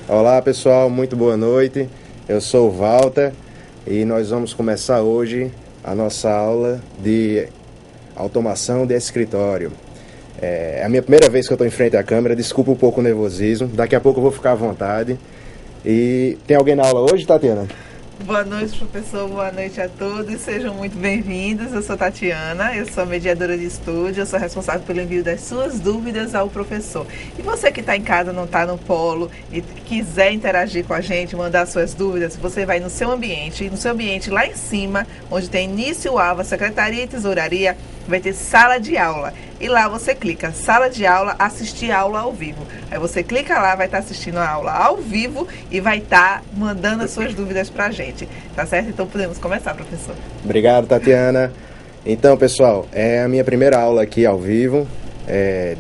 Olá pessoal, muito boa noite. Eu sou o Walter e nós vamos começar hoje a nossa aula de automação de escritório. É a minha primeira vez que eu estou em frente à câmera, desculpa um pouco o nervosismo, daqui a pouco eu vou ficar à vontade. E tem alguém na aula hoje, Tatiana? Boa noite, professor. Boa noite a todos. Sejam muito bem-vindos. Eu sou Tatiana, eu sou mediadora de estúdio, eu sou responsável pelo envio das suas dúvidas ao professor. E você que está em casa, não está no polo e quiser interagir com a gente, mandar suas dúvidas, você vai no seu ambiente. E no seu ambiente, lá em cima, onde tem início, alva, secretaria e tesouraria, vai ter sala de aula. E lá você clica, sala de aula, assistir aula ao vivo. Aí você clica lá, vai estar assistindo a aula ao vivo e vai estar mandando as suas dúvidas pra gente. Tá certo? Então podemos começar, professor. Obrigado, Tatiana. Então, pessoal, é a minha primeira aula aqui ao vivo.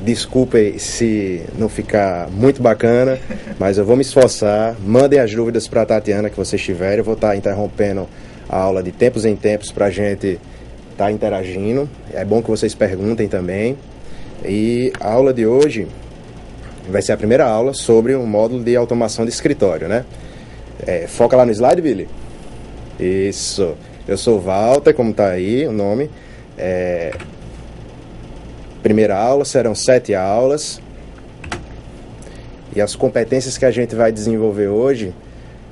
Desculpem se não ficar muito bacana, mas eu vou me esforçar. Mandem as dúvidas para a Tatiana que vocês tiverem. Eu vou estar interrompendo a aula de tempos em tempos para a gente estar interagindo. É bom que vocês perguntem também. E a aula de hoje vai ser a primeira aula sobre o módulo de automação de escritório, né? Foca lá no slide, Billy. Isso. Eu sou o Walter, como está aí o nome. Primeira aula, serão 7 aulas. E as competências que a gente vai desenvolver hoje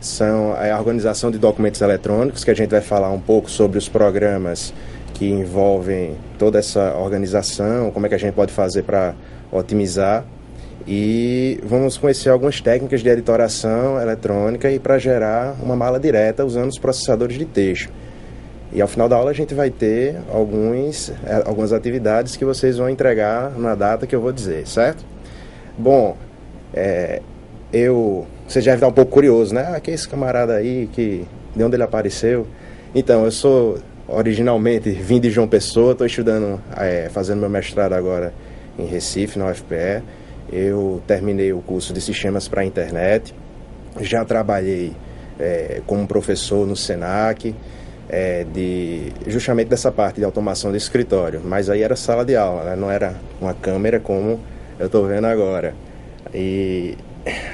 são a organização de documentos eletrônicos, que a gente vai falar um pouco sobre os programas que envolvem toda essa organização, como é que a gente pode fazer para otimizar. E vamos conhecer algumas técnicas de editoração eletrônica e para gerar uma mala direta usando os processadores de texto. E ao final da aula a gente vai ter algumas atividades que vocês vão entregar na data que eu vou dizer, certo? Bom, você já deve estar um pouco curioso, né? Quem é esse camarada aí, de onde ele apareceu? Então, eu sou originalmente vim de João Pessoa, estou estudando, fazendo meu mestrado agora em Recife, na UFPE. Eu terminei o curso de sistemas para a internet, já trabalhei como professor no Senac, justamente dessa parte de automação de escritório, mas aí era sala de aula, né? Não era uma câmera como eu estou vendo agora. E,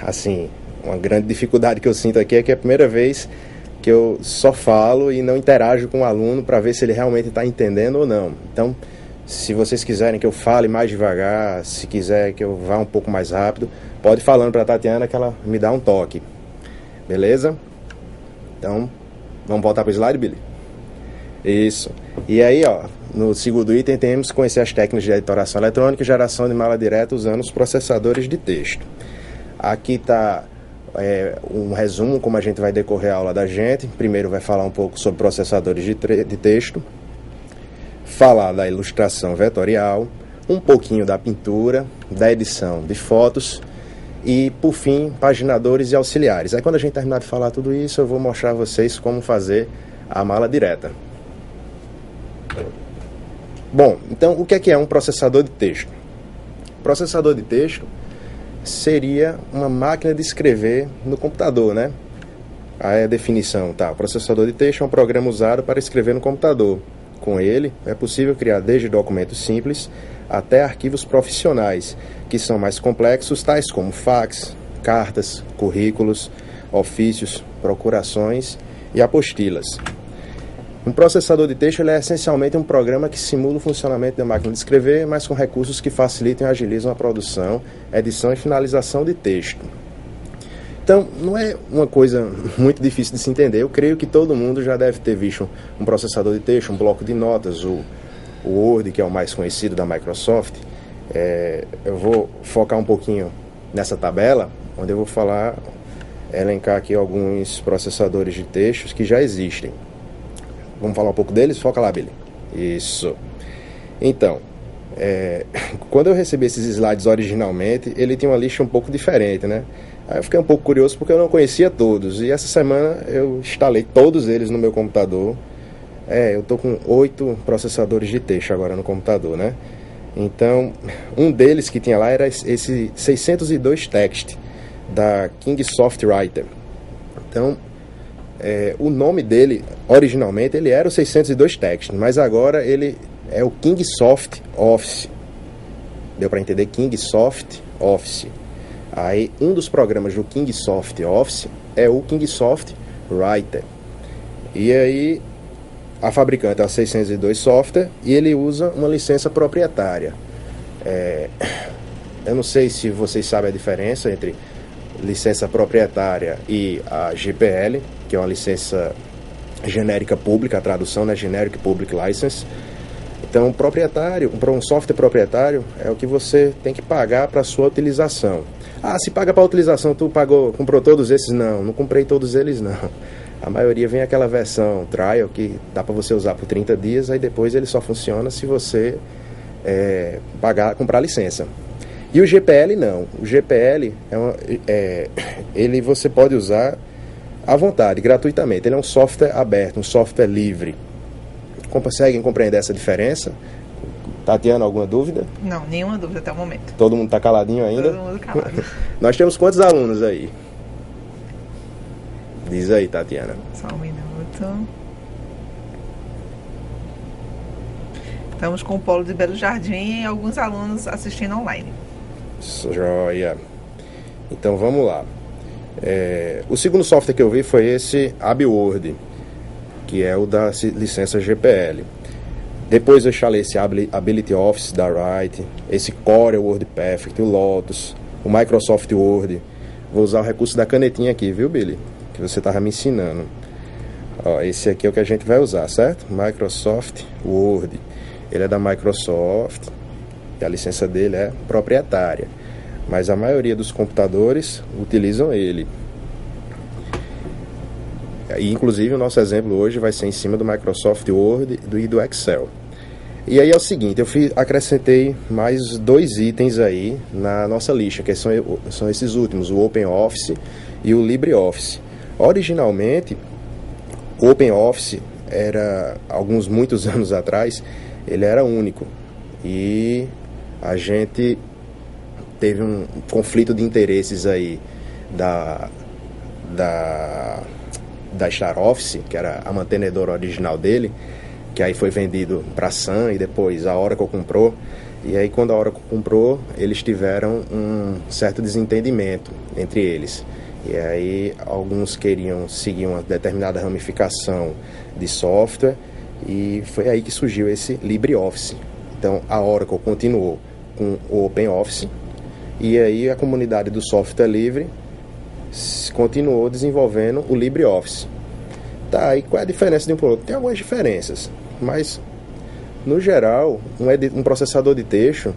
assim, uma grande dificuldade que eu sinto aqui é que é a primeira vez que eu só falo e não interajo com o aluno para ver se ele realmente está entendendo ou não. Então, se vocês quiserem que eu fale mais devagar, se quiser que eu vá um pouco mais rápido, pode ir falando para a Tatiana que ela me dá um toque. Beleza? Então, vamos voltar para o slide, Billy? Isso. E aí, ó, no segundo item temos que conhecer as técnicas de editoração eletrônica e geração de mala direta usando os processadores de texto. Aqui está um resumo como a gente vai decorrer a aula da gente. Primeiro vai falar um pouco sobre processadores de texto, falar da ilustração vetorial, um pouquinho da pintura, da edição de fotos e, por fim, paginadores e auxiliares. Aí quando a gente terminar de falar tudo isso, eu vou mostrar a vocês como fazer a mala direta. Bom, então o que é um processador de texto? Processador de texto seria uma máquina de escrever no computador, né? Aí a definição, tá? O processador de texto é um programa usado para escrever no computador. Com ele, é possível criar desde documentos simples até arquivos profissionais, que são mais complexos, tais como fax, cartas, currículos, ofícios, procurações e apostilas. Um processador de texto é essencialmente um programa que simula o funcionamento da máquina de escrever, mas com recursos que facilitam e agilizam a produção, edição e finalização de texto. Então, não é uma coisa muito difícil de se entender. Eu creio que todo mundo já deve ter visto um processador de texto, um bloco de notas, o Word, que é o mais conhecido da Microsoft. Eu vou focar um pouquinho nessa tabela, onde eu vou elencar aqui alguns processadores de textos que já existem. Vamos falar um pouco deles? Foca lá, Billy. Isso. Então, quando eu recebi esses slides originalmente, ele tinha uma lista um pouco diferente, né? Aí eu fiquei um pouco curioso porque eu não conhecia todos. E essa semana eu instalei todos eles no meu computador. Eu tô com 8 processadores de texto agora no computador, né? Então, um deles que tinha lá era esse 602 Text, da Kingsoft Writer. Então, o nome dele, originalmente, ele era o 602 Text, mas agora ele é o Kingsoft Office. Deu para entender? Kingsoft Office. Aí, um dos programas do Kingsoft Office é o Kingsoft Writer. E aí, a fabricante é a 602 Software e ele usa uma licença proprietária. Eu não sei se vocês sabem a diferença entre licença proprietária e a GPL, que é uma licença genérica pública, a tradução, né, Generic Public License. Então, proprietário, para um software proprietário, é o que você tem que pagar para a sua utilização. Ah, se paga para a utilização, tu comprou todos esses? Não comprei todos eles, não. A maioria vem aquela versão trial, que dá para você usar por 30 dias, aí depois ele só funciona se você comprar a licença. E o GPL não. O GPL, ele você pode usar à vontade, gratuitamente. Ele é um software aberto, um software livre. Conseguem compreender essa diferença? Tatiana, alguma dúvida? Não, nenhuma dúvida até o momento. Todo mundo está caladinho ainda? Todo mundo calado. Nós temos quantos alunos aí? Diz aí, Tatiana. Só um minuto. Estamos com o Polo de Belo Jardim e alguns alunos assistindo online. Joia. Então vamos lá. O segundo software que eu vi foi esse AbiWord, que é o da licença GPL. Depois eu instalei esse Ability Office da Write, esse Core WordPerfect, o Lotus, o Microsoft Word. Vou usar o recurso da canetinha aqui, viu, Billy? Que você estava me ensinando. Ó, esse aqui é o que a gente vai usar, certo? Microsoft Word. Ele é da Microsoft e a licença dele é proprietária. Mas a maioria dos computadores utilizam ele. E, inclusive, o nosso exemplo hoje vai ser em cima do Microsoft Word e do Excel. E aí é o seguinte, acrescentei mais 2 itens aí na nossa lista, que são esses últimos, o OpenOffice e o LibreOffice. Originalmente, o OpenOffice era, muitos anos atrás, ele era único. E a gente teve um conflito de interesses aí da Star Office, que era a mantenedora original dele, que aí foi vendido para a Sun e depois a Oracle comprou. E aí quando a Oracle comprou, eles tiveram um certo desentendimento entre eles. E aí alguns queriam seguir uma determinada ramificação de software e foi aí que surgiu esse LibreOffice. Então a Oracle continuou com o OpenOffice e aí a comunidade do software livre continuou desenvolvendo o LibreOffice. Tá, e qual é a diferença de um para o outro? Tem algumas diferenças, mas no geral, um processador de texto,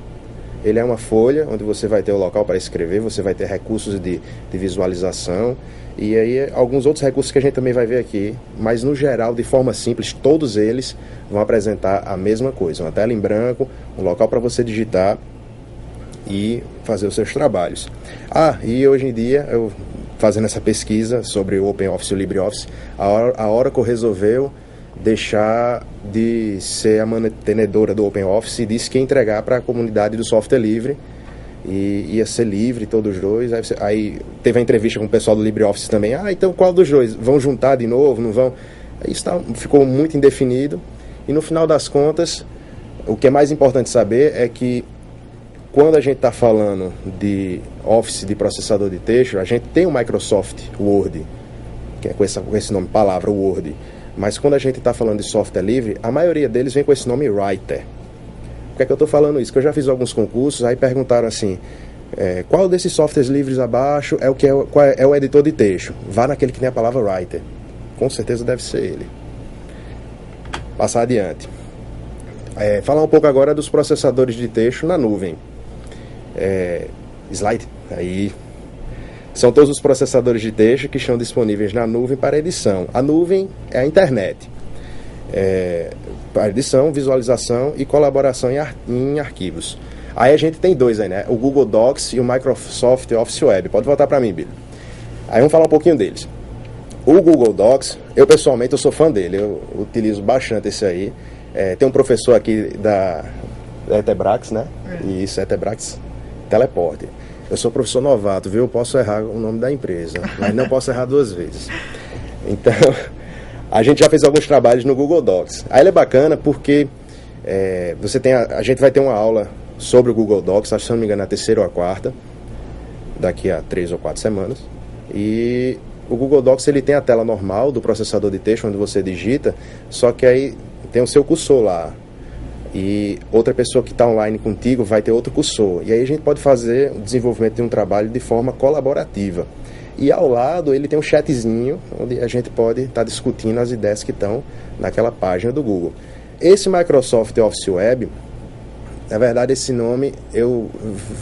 ele é uma folha onde você vai ter o local para escrever, você vai ter recursos de visualização e aí alguns outros recursos que a gente também vai ver aqui, mas no geral, de forma simples, todos eles vão apresentar a mesma coisa, uma tela em branco, um local para você digitar e fazer os seus trabalhos. E hoje em dia, eu fazendo essa pesquisa sobre o OpenOffice e o LibreOffice, a Oracle resolveu deixar de ser a mantenedora do OpenOffice e disse que ia entregar para a comunidade do software livre e ia ser livre todos os dois. Aí teve a entrevista com o pessoal do LibreOffice também. Então qual dos dois? Vão juntar de novo? Não vão? Isso ficou muito indefinido e no final das contas, o que é mais importante saber é que quando a gente está falando de Office de processador de texto, a gente tem o Microsoft Word, que é com esse nome, palavra Word. Mas quando a gente está falando de software livre, a maioria deles vem com esse nome Writer. Por que é que eu estou falando isso? Porque eu já fiz alguns concursos, aí perguntaram assim, qual desses softwares livres abaixo qual é o editor de texto? Vá naquele que tem a palavra Writer. Com certeza deve ser ele. Passar adiante. Falar um pouco agora dos processadores de texto na nuvem. Slide, aí são todos os processadores de texto que estão disponíveis na nuvem para edição. A nuvem é a internet, para edição, visualização e colaboração em arquivos. Aí a gente tem 2 aí, né? O Google Docs e o Microsoft Office Web. Pode voltar para mim, Billy. Aí vamos falar um pouquinho deles. O Google Docs, eu pessoalmente sou fã dele, eu utilizo bastante esse aí. Tem um professor aqui da Etebrax, né? Isso, Etebrax Teleporte. Eu sou professor novato, viu? Eu posso errar o nome da empresa, mas não posso errar 2 vezes. Então, a gente já fez alguns trabalhos no Google Docs. Aí ele é bacana porque a gente vai ter uma aula sobre o Google Docs, acho que se não me engano, na 3ª ou a 4ª. daqui a 3 ou 4 semanas. E o Google Docs ele tem a tela normal do processador de texto, onde você digita, só que aí tem o seu cursor lá. E outra pessoa que está online contigo vai ter outro cursor. E aí a gente pode fazer o desenvolvimento de um trabalho de forma colaborativa. E ao lado ele tem um chatzinho, onde a gente pode estar discutindo as ideias que estão naquela página do Google. Esse Microsoft Office Web, na verdade esse nome eu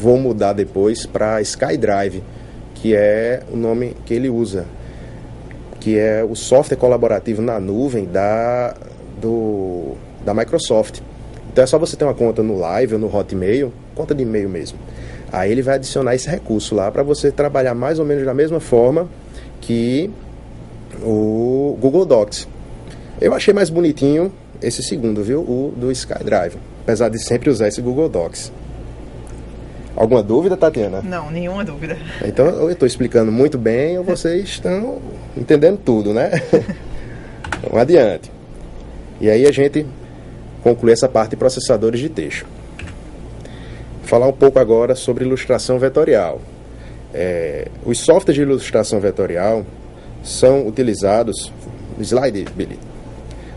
vou mudar depois para SkyDrive, que é o nome que ele usa, que é o software colaborativo na nuvem da Microsoft. Então é só você ter uma conta no Live ou no Hotmail, conta de e-mail mesmo. Aí ele vai adicionar esse recurso lá para você trabalhar mais ou menos da mesma forma que o Google Docs. Eu achei mais bonitinho esse segundo, viu? O do SkyDrive, apesar de sempre usar esse Google Docs. Alguma dúvida, Tatiana? Não, nenhuma dúvida. Então eu estou explicando muito bem ou vocês estão entendendo tudo, né? Vamos adiante. E aí a gente conclui essa parte de processadores de texto. Vou falar um pouco agora sobre ilustração vetorial. Os softwares de ilustração vetorial são utilizados... Slide, Billy.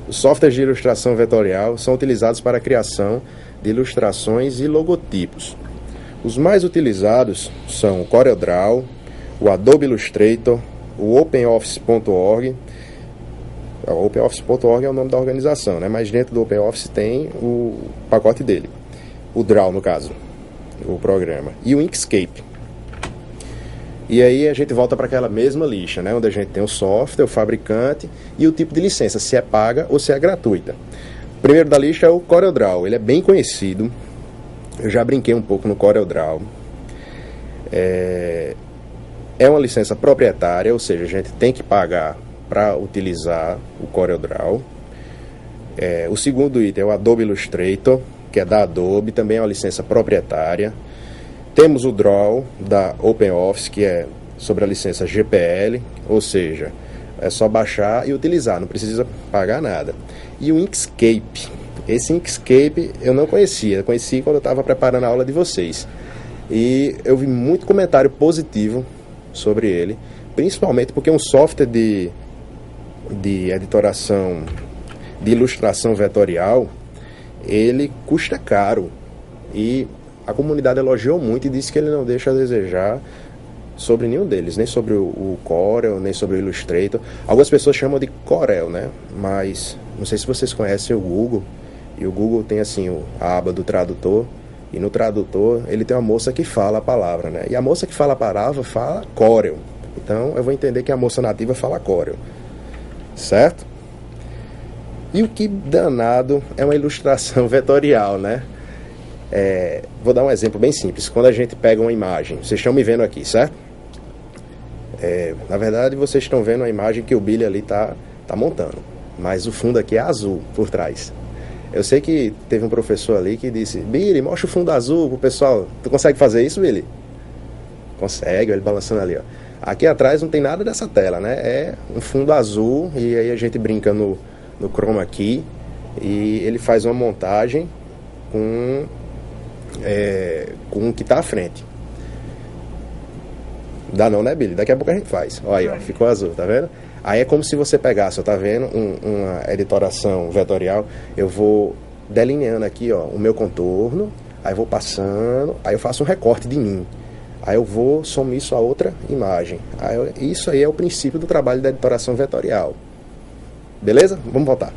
Os softwares de ilustração vetorial são utilizados para a criação de ilustrações e logotipos. Os mais utilizados são o CorelDRAW, o Adobe Illustrator, o OpenOffice.org. O OpenOffice.org é o nome da organização, né? Mas dentro do OpenOffice tem o pacote dele. O Draw, no caso, o programa. E o Inkscape. E aí a gente volta para aquela mesma lista, né? Onde a gente tem o software, o fabricante e o tipo de licença, se é paga ou se é gratuita. O primeiro da lista é o CorelDRAW. Ele é bem conhecido. Eu já brinquei um pouco no CorelDRAW. É uma licença proprietária, ou seja, a gente tem que pagar para utilizar o CorelDRAW. O segundo item é o Adobe Illustrator, que é da Adobe, também é uma licença proprietária. Temos o Draw da OpenOffice, que é sobre a licença GPL, ou seja, é só baixar e utilizar, não precisa pagar nada. E o Inkscape. Esse Inkscape eu não conhecia, eu conheci quando eu estava preparando a aula de vocês. E eu vi muito comentário positivo sobre ele, principalmente porque é um software de editoração, de ilustração vetorial, ele custa caro. E a comunidade elogiou muito e disse que ele não deixa a desejar sobre nenhum deles, nem sobre o Corel, nem sobre o Illustrator. Algumas pessoas chamam de Corel, né? Mas não sei se vocês conhecem o Google. E o Google tem assim a aba do tradutor. E no tradutor ele tem uma moça que fala a palavra, né? E a moça que fala a palavra fala Corel. Então eu vou entender que a moça nativa fala Corel. Certo? E o que danado é uma ilustração vetorial, né? Vou dar um exemplo bem simples. Quando a gente pega uma imagem, vocês estão me vendo aqui, certo? Na verdade vocês estão vendo a imagem que o Billy ali tá montando. Mas o fundo aqui é azul por trás. Eu sei que teve um professor ali que disse: Billy, mostra o fundo azul pro pessoal. Tu consegue fazer isso, Billy? Consegue, ele balançando ali, ó. Aqui atrás não tem nada dessa tela, né? É um fundo azul e aí a gente brinca no chroma key e ele faz uma montagem com o que tá à frente. Dá não, né, Billy? Daqui a pouco a gente faz. Olha aí, ó, ficou azul, tá vendo? Aí é como se você pegasse, ó, tá vendo? Uma editoração vetorial. Eu vou delineando aqui, ó, o meu contorno, aí vou passando, aí eu faço um recorte de mim. Aí eu vou somar isso a outra imagem. Isso aí é o princípio do trabalho da editoração vetorial. Beleza? Vamos voltar.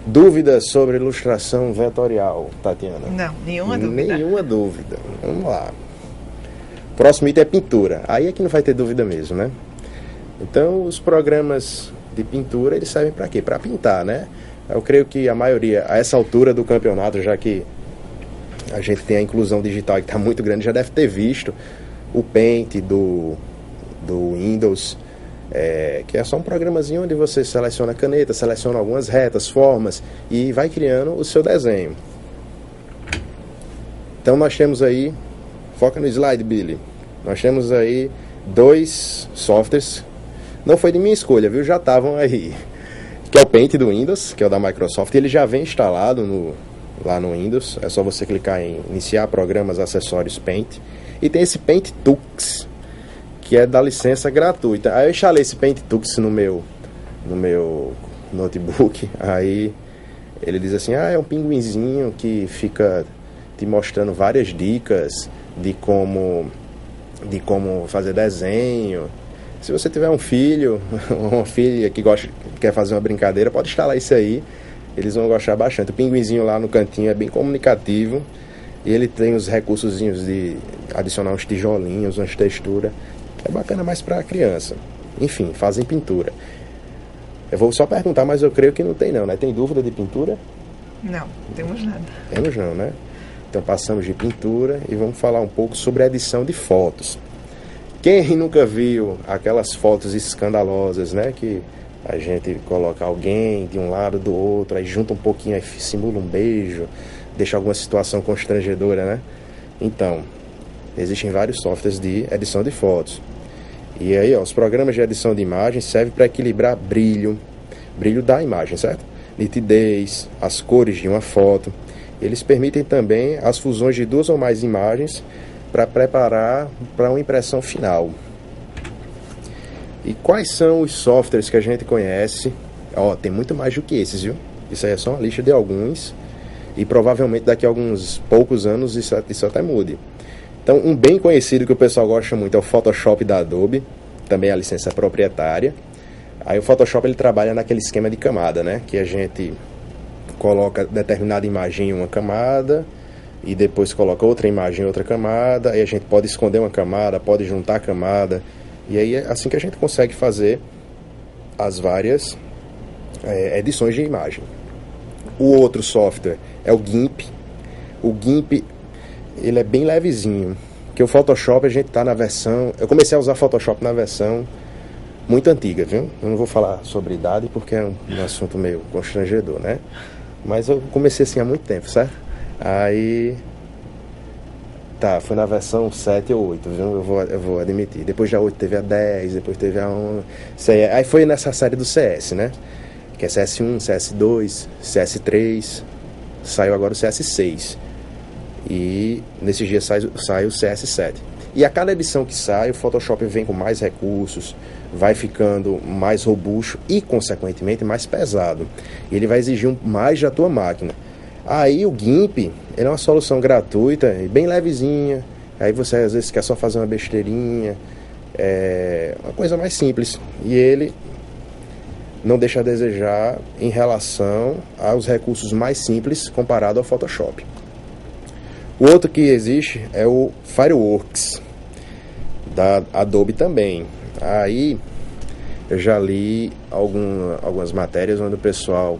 Dúvidas sobre ilustração vetorial, Tatiana? Não, nenhuma dúvida. Nenhuma dúvida. Vamos lá. Próximo item é pintura. Aí é que não vai ter dúvida mesmo, né? Então, os programas de pintura, eles servem para quê? Para pintar, né? Eu creio que a maioria, a essa altura do campeonato, já que a gente tem a inclusão digital que está muito grande, já deve ter visto o Paint do Windows, que é só um programazinho onde você seleciona a caneta, seleciona algumas retas, formas e vai criando o seu desenho. Então nós temos aí, foca no slide, Billy, nós temos aí 2 softwares, não foi de minha escolha, viu? Já estavam aí, que é o Paint do Windows, que é o da Microsoft, e ele já vem instalado lá no Windows. É só você clicar em iniciar programas, acessórios, Paint. E tem esse Paint Tux, que é da licença gratuita. Aí eu instalei esse Paint Tux no meu notebook. Aí ele diz assim, é um pinguinzinho que fica te mostrando várias dicas de como fazer desenho. Se você tiver um filho, uma filha que quer fazer uma brincadeira, pode instalar isso aí. Eles vão gostar bastante. O pinguinzinho lá no cantinho é bem comunicativo. E ele tem os recursozinhos de adicionar uns tijolinhos, umas texturas. É bacana mais para criança. Enfim, fazem pintura. Eu vou só perguntar, mas eu creio que não tem não, né? Tem dúvida de pintura? Não temos nada. Temos não, né? Então passamos de pintura e vamos falar um pouco sobre a edição de fotos. Quem nunca viu aquelas fotos escandalosas, né? Que a gente coloca alguém de um lado do outro, aí junta um pouquinho, aí simula um beijo, deixa alguma situação constrangedora, né? Então, existem vários softwares de edição de fotos. E aí, os programas de edição de imagens servem para equilibrar brilho da imagem, certo? Nitidez, as cores de uma foto. Eles permitem também as fusões de duas ou mais imagens para preparar para uma impressão final. E quais são os softwares que a gente conhece? Tem muito mais do que esses, viu? Isso aí é só uma lista de alguns. E provavelmente daqui a alguns poucos anos isso até mude. Então, um bem conhecido que o pessoal gosta muito é o Photoshop da Adobe. Também a licença é proprietária. Aí o Photoshop ele trabalha naquele esquema de camada, né? Que a gente coloca determinada imagem em uma camada e depois coloca outra imagem em outra camada. Aí a gente pode esconder uma camada, pode juntar a camada. E aí é assim que a gente consegue fazer as várias edições de imagem. O outro software é o GIMP. O GIMP ele é bem levezinho, porque o Photoshop a gente tá na versão... Eu comecei a usar Photoshop na versão muito antiga, viu? Eu não vou falar sobre idade porque é um assunto meio constrangedor, né? Mas eu comecei assim há muito tempo, certo? Aí... foi na versão 7 ou 8, viu? Eu vou admitir. Depois da 8 teve a 10, depois teve a 11... Aí foi nessa série do CS, né? Que é CS1, CS2, CS3... Saiu agora o CS6. E nesses dias sai o CS7. E a cada edição que sai, o Photoshop vem com mais recursos, vai ficando mais robusto e, consequentemente, mais pesado. E ele vai exigir mais da tua máquina. Aí o GIMP, ele é uma solução gratuita e bem levezinha. Aí você às vezes quer só fazer uma besteirinha, uma coisa mais simples. E ele não deixa a desejar em relação aos recursos mais simples comparado ao Photoshop. O outro que existe é o Fireworks, da Adobe também. Aí eu já li algumas matérias onde o pessoal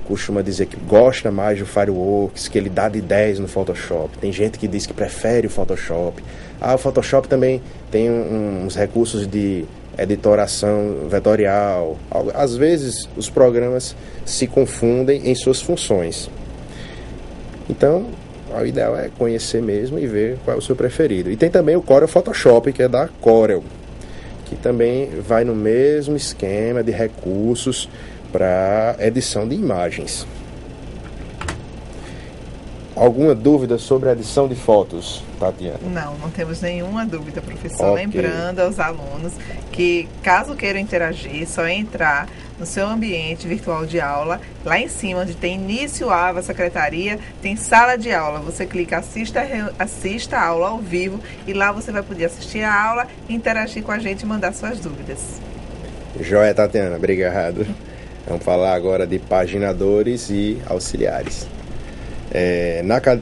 costuma dizer que gosta mais do Fireworks, que ele dá de 10 no Photoshop. Tem gente que diz que prefere o Photoshop. O Photoshop também tem uns recursos de editoração vetorial. Às vezes os programas se confundem em suas funções. Então, o ideal é conhecer mesmo e ver qual é o seu preferido. E tem também o Corel Photoshop, que é da Corel, que também vai no mesmo esquema de recursos para edição de imagens. Alguma dúvida sobre a edição de fotos, Tatiana? Não temos nenhuma dúvida, professor. Okay. Lembrando aos alunos que, caso queiram interagir, é só entrar no seu ambiente virtual de aula. Lá em cima, onde tem início AVA Secretaria, tem sala de aula. Você clica, assista a aula ao vivo e lá você vai poder assistir a aula, interagir com a gente e mandar suas dúvidas. Joia, Tatiana. Obrigado. Vamos falar agora de paginadores e auxiliares.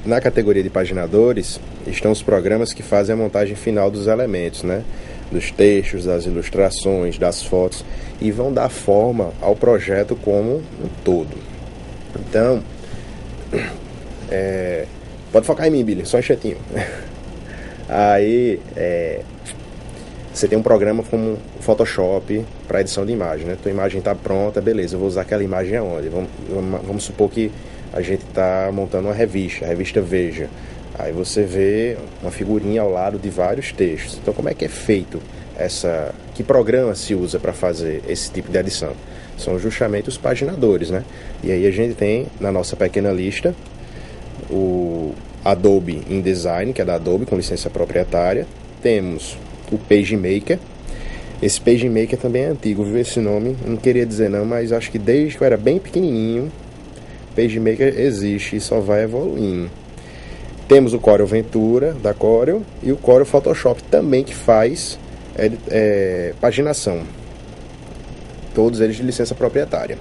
Na categoria de paginadores estão os programas que fazem a montagem final dos elementos, né? Dos textos, das ilustrações, das fotos, e vão dar forma ao projeto como um todo. Então, pode focar em mim, Billy, só um instantinho. Aí, você tem um programa como o Photoshop para edição de imagem, né? Tua imagem está pronta, beleza, eu vou usar aquela imagem aonde? Vamos supor que a gente está montando uma revista, a revista Veja. Aí você vê uma figurinha ao lado de vários textos. Então, como é que é feito que programa se usa para fazer esse tipo de edição? São justamente os paginadores, né? E aí a gente tem na nossa pequena lista o Adobe InDesign, que é da Adobe, com licença proprietária. Temos o PageMaker. Esse PageMaker também é antigo, viu esse nome? Não queria dizer não, mas acho que desde que eu era bem pequenininho, PageMaker existe e só vai evoluindo. Temos o Corel Ventura, da Corel, e o Corel Photoshop também, que faz paginação. Todos eles de licença proprietária.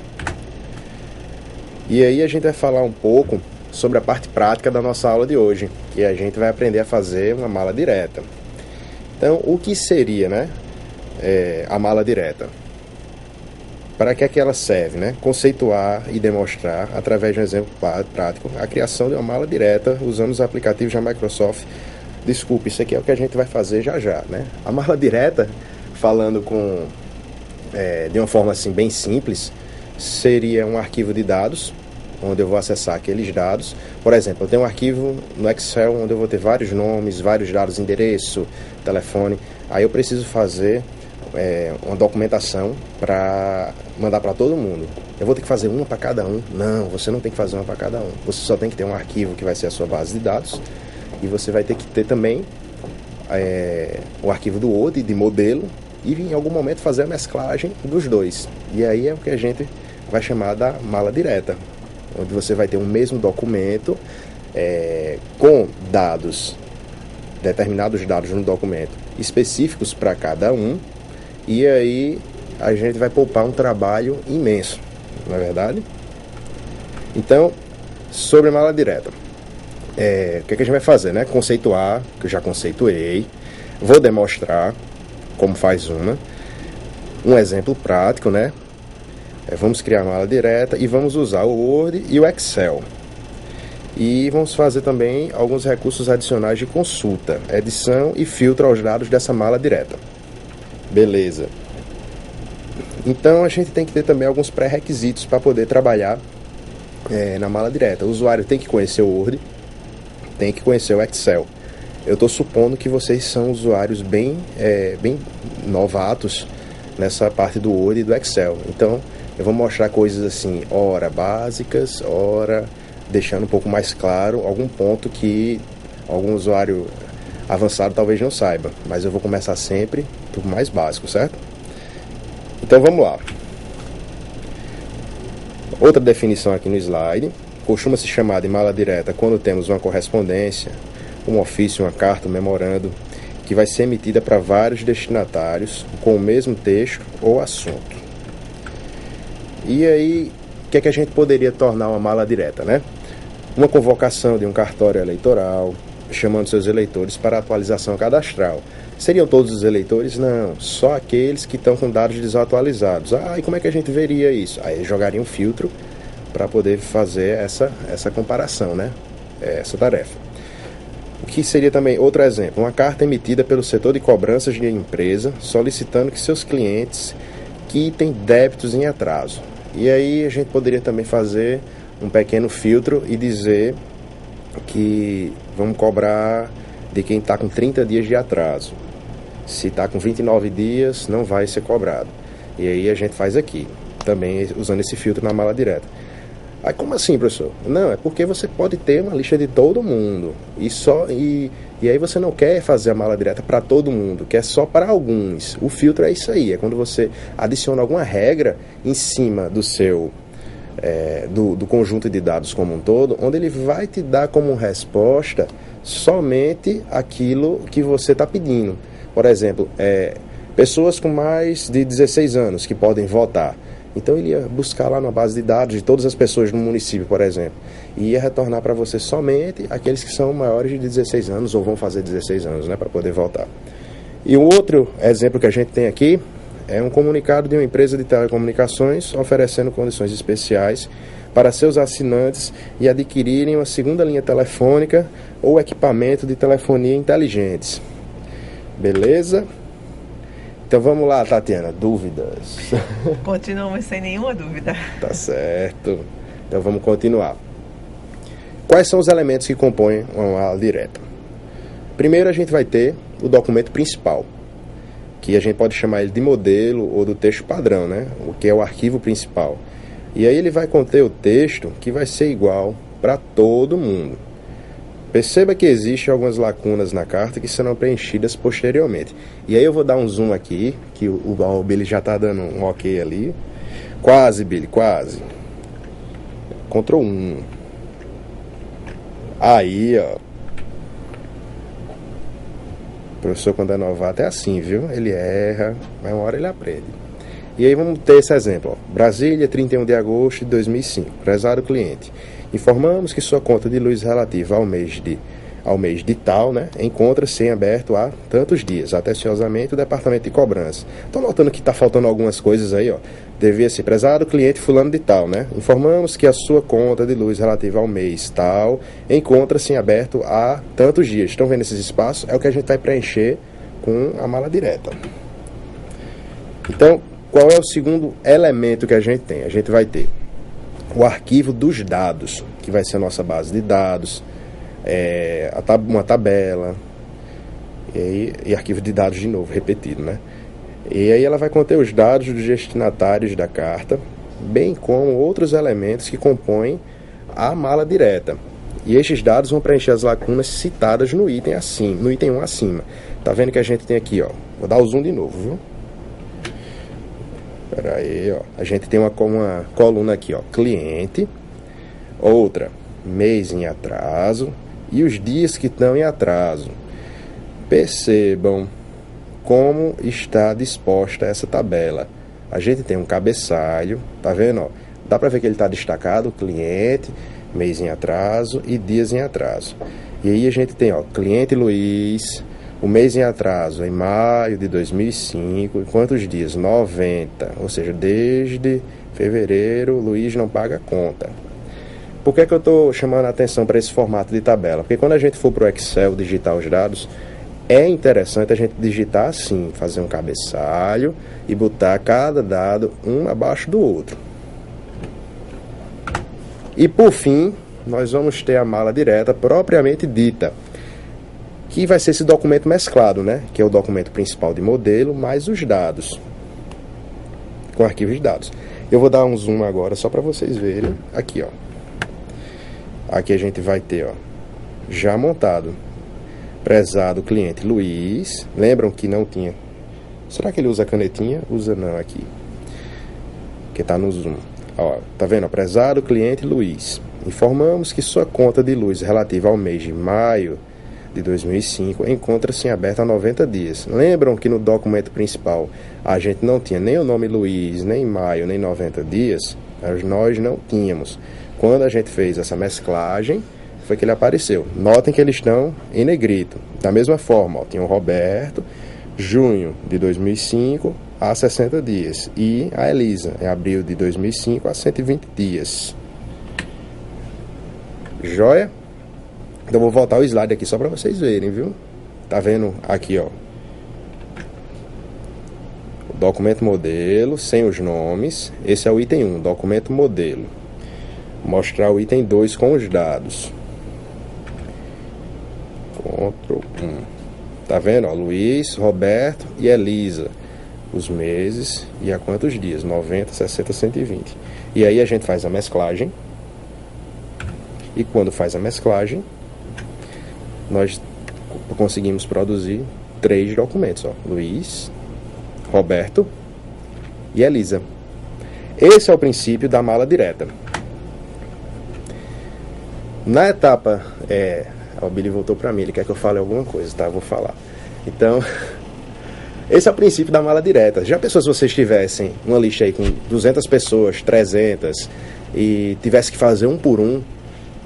E aí a gente vai falar um pouco sobre a parte prática da nossa aula de hoje, que a gente vai aprender a fazer uma mala direta. Então, o que seria, né, a mala direta? Para que é que ela serve, né? Conceituar e demonstrar, através de um exemplo prático, a criação de uma mala direta usando os aplicativos da Microsoft. Desculpe, isso aqui é o que a gente vai fazer já já, né? A mala direta, falando de uma forma assim bem simples, seria um arquivo de dados, onde eu vou acessar aqueles dados. Por exemplo, eu tenho um arquivo no Excel onde eu vou ter vários nomes, vários dados, endereço, telefone. Aí eu preciso fazer uma documentação para mandar para todo mundo. Eu vou ter que fazer uma para cada um? Não, você não tem que fazer uma para cada um. Você só tem que ter um arquivo que vai ser a sua base de dados, e você vai ter que ter também o arquivo do Word de modelo, e em algum momento fazer a mesclagem dos dois. E aí é o que a gente vai chamar da mala direta, onde você vai ter um mesmo documento com dados, determinados dados no documento específicos para cada um, e aí a gente vai poupar um trabalho imenso, não é verdade? Então, sobre a mala direta, o que a gente vai fazer, né? Conceituar, que eu já conceituei, vou demonstrar como faz um exemplo prático, né? Vamos criar a mala direta e vamos usar o Word e o Excel. E vamos fazer também alguns recursos adicionais de consulta, edição e filtro aos dados dessa mala direta. Beleza. Então a gente tem que ter também alguns pré-requisitos para poder trabalhar na mala direta. O usuário tem que conhecer o Word, tem que conhecer o Excel. Eu estou supondo que vocês são usuários bem novatos nessa parte do Word e do Excel. Então eu vou mostrar coisas assim, ora básicas, ora deixando um pouco mais claro algum ponto que algum usuário avançado talvez não saiba. Mas eu vou começar sempre do mais básico, certo? Então vamos lá. Outra definição aqui no slide. Costuma se chamar de mala direta quando temos uma correspondência, um ofício, uma carta, um memorando, que vai ser emitida para vários destinatários com o mesmo texto ou assunto. E aí, o que é que a gente poderia tornar uma mala direta, né? Uma convocação de um cartório eleitoral, chamando seus eleitores para atualização cadastral. Seriam todos os eleitores? Não, só aqueles que estão com dados desatualizados. E como é que a gente veria isso? Aí jogaria um filtro para poder fazer essa comparação, né? Essa tarefa. O que seria também outro exemplo, uma carta emitida pelo setor de cobranças de empresa solicitando que seus clientes quitem débitos em atraso. E aí a gente poderia também fazer um pequeno filtro e dizer que vamos cobrar de quem está com 30 dias de atraso. Se está com 29 dias, não vai ser cobrado. E aí a gente faz aqui, também usando esse filtro na mala direta. Aí como assim, professor? Não, é porque você pode ter uma lista de todo mundo. E aí você não quer fazer a mala direta para todo mundo, quer só para alguns. O filtro é isso aí, é quando você adiciona alguma regra em cima do seu do conjunto de dados como um todo, onde ele vai te dar como resposta somente aquilo que você está pedindo. Por exemplo, pessoas com mais de 16 anos que podem votar. Então ele ia buscar lá na base de dados de todas as pessoas no município, por exemplo, e ia retornar para você somente aqueles que são maiores de 16 anos ou vão fazer 16 anos, né, para poder votar. E o outro exemplo que a gente tem aqui é um comunicado de uma empresa de telecomunicações oferecendo condições especiais para seus assinantes e adquirirem uma segunda linha telefônica ou equipamento de telefonia inteligentes. Beleza? Então vamos lá, Tatiana, dúvidas? Continuamos sem nenhuma dúvida. Tá certo. Então vamos continuar. Quais são os elementos que compõem uma mala direta? Primeiro a gente vai ter o documento principal, que a gente pode chamar ele de modelo ou do texto padrão, né? O que é o arquivo principal. E aí ele vai conter o texto que vai ser igual para todo mundo. Perceba que existem algumas lacunas na carta que serão preenchidas posteriormente. E aí eu vou dar um zoom aqui, que o Billy já está dando um ok ali. Quase, Billy, quase. Ctrl 1. Aí, ó. O professor, quando é novato, é assim, viu? Ele erra, mas uma hora ele aprende. E aí vamos ter esse exemplo, ó. Brasília, 31 de agosto de 2005. Prezado cliente. Informamos que sua conta de luz relativa ao mês de tal, né, encontra-se em aberto há tantos dias. Atenciosamente, o departamento de cobrança. Estou notando que está faltando algumas coisas aí, ó. Devia ser prezado cliente fulano de tal, né? Informamos que a sua conta de luz relativa ao mês tal encontra-se em aberto há tantos dias. Estão vendo esses espaços? É o que a gente vai preencher com a mala direta. Então, qual é o segundo elemento que a gente tem? A gente vai ter o arquivo dos dados, que vai ser a nossa base de dados, uma tabela, e arquivo de dados de novo, repetido, né? E aí ela vai conter os dados dos destinatários da carta, bem como outros elementos que compõem a mala direta. E estes dados vão preencher as lacunas citadas no item 1 acima. Tá vendo que a gente tem aqui, ó, vou dar o zoom de novo, viu? Espera aí, ó. A gente tem uma coluna aqui, ó, cliente, outra, mês em atraso e os dias que estão em atraso. Percebam como está disposta essa tabela. A gente tem um cabeçalho, tá vendo, ó? Dá para ver que ele está destacado, cliente, mês em atraso e dias em atraso. E aí a gente tem, ó, cliente Luiz, o mês em atraso em maio de 2005, e quantos dias? 90, ou seja, desde fevereiro, Luiz não paga conta. Por que eu estou chamando a atenção para esse formato de tabela? Porque quando a gente for para o Excel digitar os dados, é interessante a gente digitar assim, fazer um cabeçalho e botar cada dado um abaixo do outro. E por fim, nós vamos ter a mala direta propriamente dita, que vai ser esse documento mesclado, né? Que é o documento principal de modelo, mais os dados, com arquivos de dados. Eu vou dar um zoom agora, só para vocês verem. Aqui, ó. Aqui a gente vai ter, ó, já montado. Prezado cliente Luiz. Lembram que não tinha... Será que ele usa canetinha? Usa não aqui. Que tá no zoom. Ó, tá vendo? Prezado cliente Luiz. Informamos que sua conta de luz relativa ao mês de maio de 2005 encontra-se aberta há 90 dias. Lembram que no documento principal a gente não tinha nem o nome Luiz, nem maio, nem 90 dias? Nós não tínhamos. Quando a gente fez essa mesclagem, foi que ele apareceu. Notem que eles estão em negrito. Da mesma forma, ó, tinha o Roberto, junho de 2005 a 60 dias. E a Elisa, em abril de 2005 a 120 dias. Joia? Então vou voltar o slide aqui só para vocês verem, viu? Tá vendo aqui, ó, o documento modelo, sem os nomes. Esse é o item 1, documento modelo. Mostrar o item 2 com os dados. Ctrl 1. Tá vendo, ó, Luiz, Roberto e Elisa. Os meses e a quantos dias? 90, 60, 120. E aí a gente faz a mesclagem. E quando faz a mesclagem, nós conseguimos produzir 3 documentos, ó, Luiz, Roberto e Elisa. Esse é o princípio da mala direta. Na etapa, o Billy voltou para mim, ele quer que eu fale alguma coisa, tá? Eu vou falar. Então, esse é o princípio da mala direta. Já pensou se vocês tivessem uma lista aí com 200 pessoas, 300, e tivesse que fazer um por um?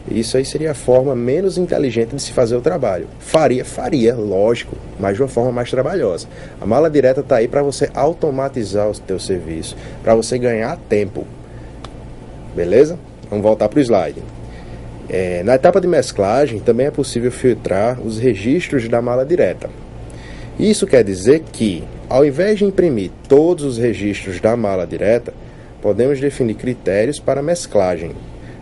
Isso aí seria a forma menos inteligente de se fazer o trabalho. Faria, lógico, mas de uma forma mais trabalhosa. A mala direta está aí para você automatizar o teu serviço, para você ganhar tempo. Beleza? Vamos voltar para o slide. Na etapa de mesclagem, também é possível filtrar os registros da mala direta. Isso quer dizer que, ao invés de imprimir todos os registros da mala direta, podemos definir critérios para mesclagem.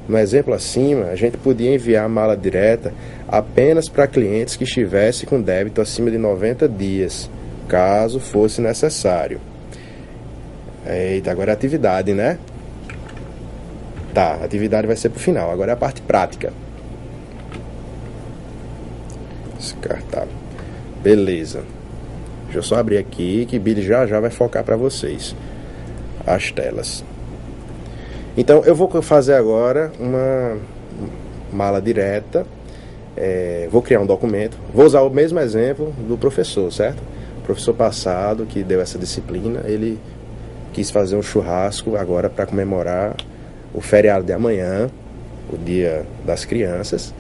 No exemplo acima, a gente podia enviar a mala direta apenas para clientes que estivessem com débito acima de 90 dias, caso fosse necessário. Eita, agora é atividade, né? Tá, a atividade vai ser para o final. Agora é a parte prática. Beleza. Deixa eu só abrir aqui que Billy já vai focar para vocês as telas. Então eu vou fazer agora uma mala direta. Vou criar um documento. Vou usar o mesmo exemplo do professor, certo? O professor passado que deu essa disciplina, ele quis fazer um churrasco agora para comemorar o feriado de amanhã, o Dia das Crianças,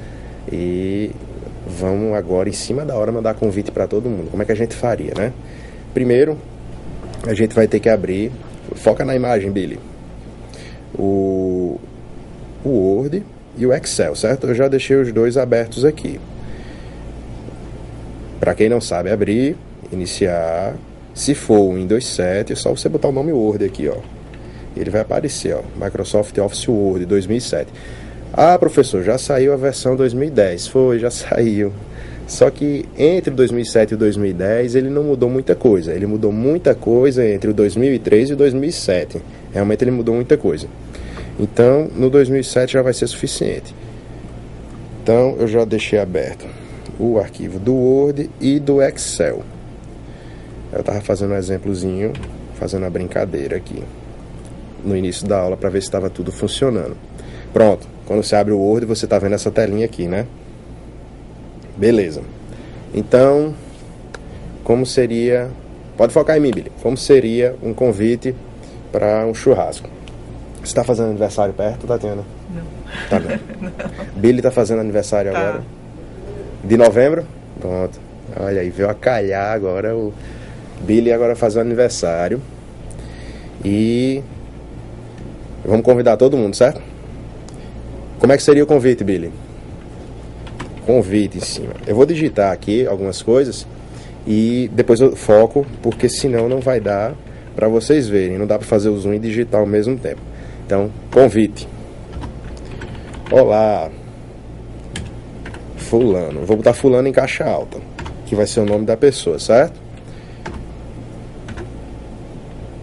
e vamos agora, em cima da hora, mandar convite para todo mundo. Como é que a gente faria, né? Primeiro, a gente vai ter que abrir, foca na imagem, Billy, o Word e o Excel, certo? Eu já deixei os dois abertos aqui. Para quem não sabe abrir, iniciar, se for o Windows 7, é só você botar o nome Word aqui, ó. Ele vai aparecer, ó, Microsoft Office Word 2007. Ah, professor, já saiu a versão 2010. Foi, já saiu. Só que entre 2007 e 2010 ele não mudou muita coisa. Ele mudou muita coisa entre o 2003 e o 2007. Realmente ele mudou muita coisa. Então, no 2007 já vai ser suficiente. Então, eu já deixei aberto o arquivo do Word e do Excel. Eu estava fazendo um exemplozinho, fazendo uma brincadeira aqui no início da aula para ver se estava tudo funcionando. Pronto, quando você abre o Word você está vendo essa telinha aqui, né? Beleza. Então, como seria... Pode focar em mim, Billy. Como seria um convite para um churrasco? Você está fazendo aniversário perto, Tatiana? Não. Tá não. Não. Billy está fazendo aniversário Tá. agora? De novembro? Pronto. Olha aí, veio a calhar agora o Billy agora faz o aniversário. E vamos convidar todo mundo, certo? Como é que seria o convite, Billy? Convite em cima. Eu vou digitar aqui algumas coisas e depois eu foco, porque senão não vai dar para vocês verem. Não dá para fazer o zoom e digitar ao mesmo tempo. Então, convite. Olá, fulano. Vou botar fulano em caixa alta, que vai ser o nome da pessoa, certo?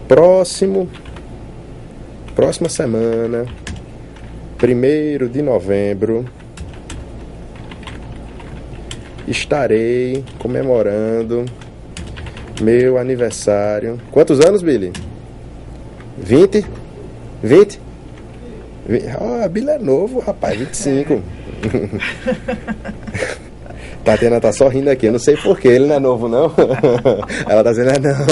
Próxima semana, 1º de novembro, estarei comemorando meu aniversário. Quantos anos, Billy? 20? 20? Ah, Billy é novo, rapaz, 25. Tatiana tá sorrindo aqui, eu não sei porquê, ele não é novo não. Ela tá dizendo, não.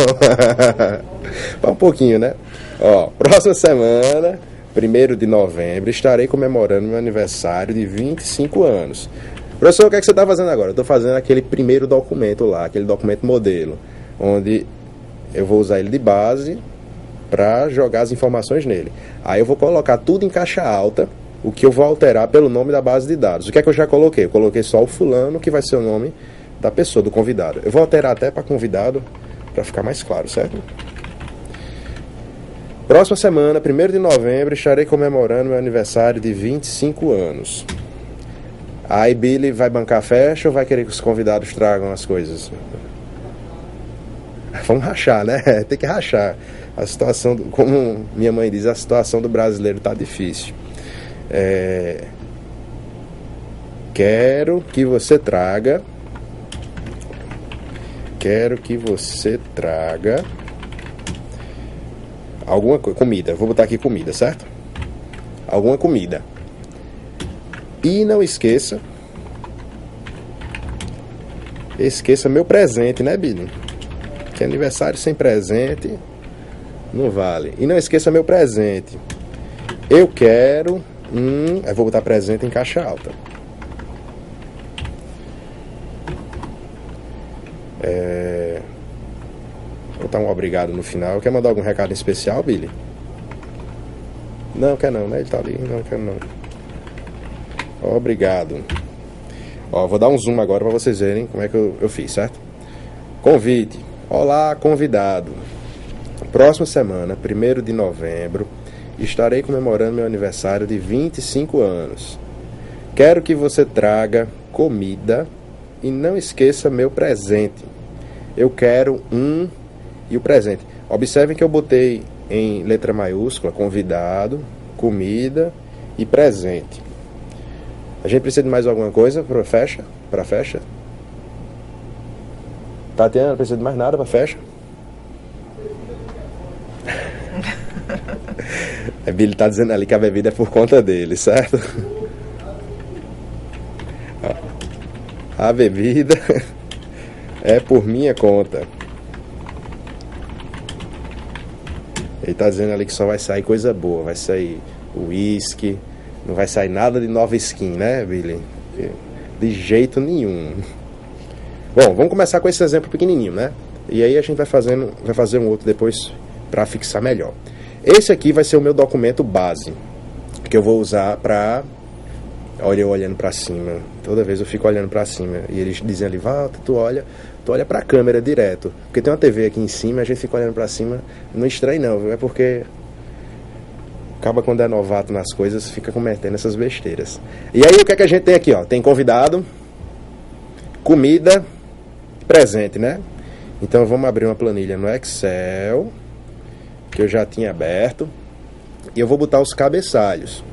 Para um pouquinho, né? Ó, próxima semana, 1º de novembro, estarei comemorando meu aniversário de 25 anos. Professor, o que é que você está fazendo agora? Eu estou fazendo aquele primeiro documento lá, aquele documento modelo, onde eu vou usar ele de base para jogar as informações nele. Aí eu vou colocar tudo em caixa alta, o que eu vou alterar pelo nome da base de dados. O que é que eu já coloquei? Eu coloquei só o fulano, que vai ser o nome da pessoa, do convidado. Eu vou alterar até para convidado, para ficar mais claro, certo? Próxima semana, 1º de novembro, estarei comemorando meu aniversário de 25 anos. Aí Billy vai bancar a festa ou vai querer que os convidados tragam as coisas? Vamos rachar, né? Tem que rachar. A situação, como minha mãe diz, a situação do brasileiro tá difícil. Quero que você traga alguma comida. Vou botar aqui comida, certo? Alguma comida. E não esqueça meu presente, né, Billy? Que aniversário sem presente não vale. E não esqueça meu presente. Eu quero eu vou botar presente em caixa alta. Vou botar um obrigado no final. Quer mandar algum recado em especial, Billy? Não, quer não, né? Ele tá ali. Não, quer não. Obrigado. Ó, vou dar um zoom agora para vocês verem como é que eu fiz, certo? Convite. Olá, convidado. Próxima semana, 1º de novembro, estarei comemorando meu aniversário de 25 anos. Quero que você traga comida e não esqueça meu presente. Eu quero e o presente. Observem que eu botei em letra maiúscula, convidado, comida e presente. A gente precisa de mais alguma coisa para festa? Tatiana, não precisa de mais nada para festa? A Billy tá dizendo ali que a bebida é por conta dele, certo? A bebida é por minha conta. Ele tá dizendo ali que só vai sair coisa boa. Vai sair uísque. Não vai sair nada de nova skin, né, Billy? De jeito nenhum. Bom, vamos começar com esse exemplo pequenininho, né? E aí a gente vai fazer um outro depois para fixar melhor. Esse aqui vai ser o meu documento base, que eu vou usar para... Olha eu olhando para cima. Toda vez eu fico olhando para cima. E eles dizem ali, Walter, tu olha para a câmera direto. Porque tem uma TV aqui em cima, a gente fica olhando para cima. Não estranhe não, viu? É porque acaba quando é novato nas coisas, fica cometendo essas besteiras. E aí o que é que a gente tem aqui, ó? Tem convidado, comida, presente, né? Então vamos abrir uma planilha no Excel, que eu já tinha aberto. E eu vou botar os cabeçalhos.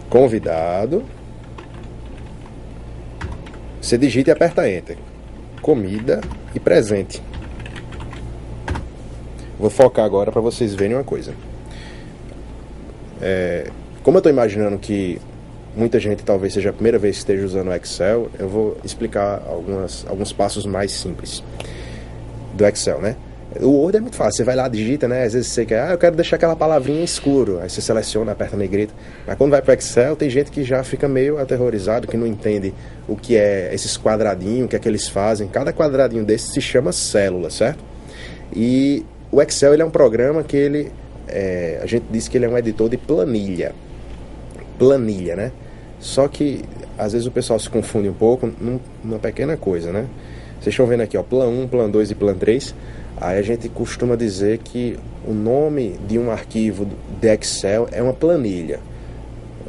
Convidado. Você digita e aperta Enter. Comida e presente. Vou focar agora para vocês verem uma coisa. Como eu estou imaginando que muita gente talvez seja a primeira vez que esteja usando o Excel, eu vou explicar alguns passos mais simples do Excel, né? O Word é muito fácil, você vai lá, digita, né? Às vezes você quer, eu quero deixar aquela palavrinha escuro. Aí você seleciona, aperta negrito. Mas quando vai para o Excel, tem gente que já fica meio aterrorizado, que não entende o que é esses quadradinhos, o que é que eles fazem. Cada quadradinho desse se chama célula, certo? E o Excel, ele é um programa que a gente diz que ele é um editor de planilha. Planilha, né? Só que às vezes o pessoal se confunde um pouco numa pequena coisa, né? Vocês estão vendo aqui, ó, Plan 1, Plan 2 e Plan 3. Aí a gente costuma dizer que o nome de um arquivo de Excel é uma planilha.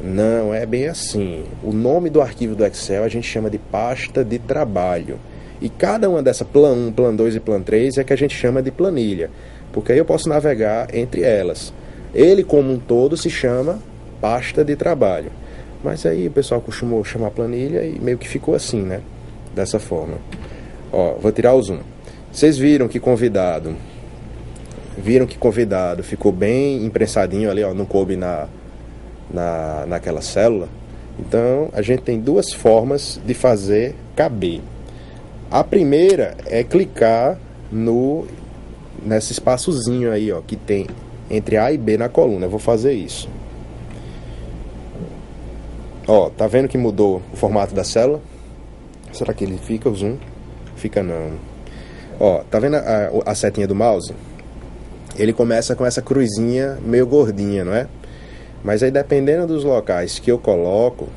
Não é bem assim. O nome do arquivo do Excel a gente chama de pasta de trabalho. E cada uma dessa Plan 1, Plan 2 e Plan 3 é que a gente chama de planilha. Porque aí eu posso navegar entre elas. Ele como um todo se chama pasta de trabalho. Mas aí o pessoal costumou chamar planilha e meio que ficou assim, né? Dessa forma. Ó, vou tirar o zoom. Vocês viram que convidado ficou bem imprensadinho ali, ó, não coube naquela célula. Então a gente tem duas formas de fazer caber. A primeira é clicar nesse espaçozinho aí, ó, que tem entre A e B na coluna. Eu vou fazer isso. Ó, tá vendo que mudou o formato da célula? Será que ele fica o zoom? Fica não. Ó, tá vendo a setinha do mouse? Ele começa com essa cruzinha meio gordinha, não é? Mas aí dependendo dos locais que eu coloco,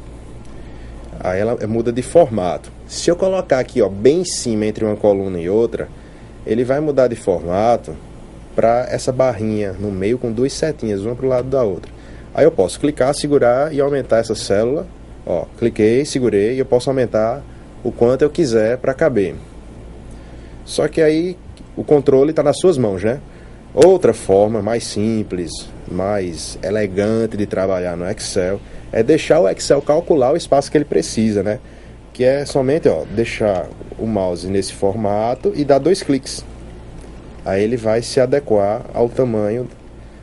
aí ela muda de formato. Se eu colocar aqui, ó, bem em cima entre uma coluna e outra, ele vai mudar de formato para essa barrinha no meio com duas setinhas, uma pro lado da outra. Aí eu posso clicar, segurar e aumentar essa célula. Ó, cliquei, segurei e eu posso aumentar o quanto eu quiser para caber. Só que aí o controle está nas suas mãos, né? Outra forma mais simples, mais elegante de trabalhar no Excel é deixar o Excel calcular o espaço que ele precisa, né? Que é somente, ó, deixar o mouse nesse formato e dar 2 cliques. Aí ele vai se adequar ao tamanho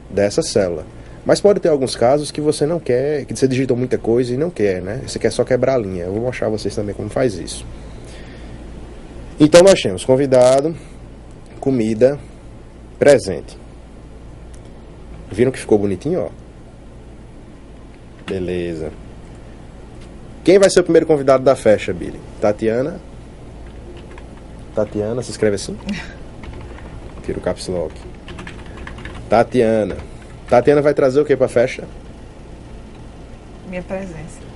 dessa célula. Mas pode ter alguns casos que você não quer, que você digitou muita coisa e não quer, né? Você quer só quebrar a linha. Eu vou mostrar a vocês também como faz isso. Então nós temos convidado, comida, presente. Viram que ficou bonitinho, ó? Beleza. Quem vai ser o primeiro convidado da festa, Billy? Tatiana? Tatiana, se escreve assim? Tira o caps lock. Tatiana. Tatiana vai trazer o que pra festa? Minha presença.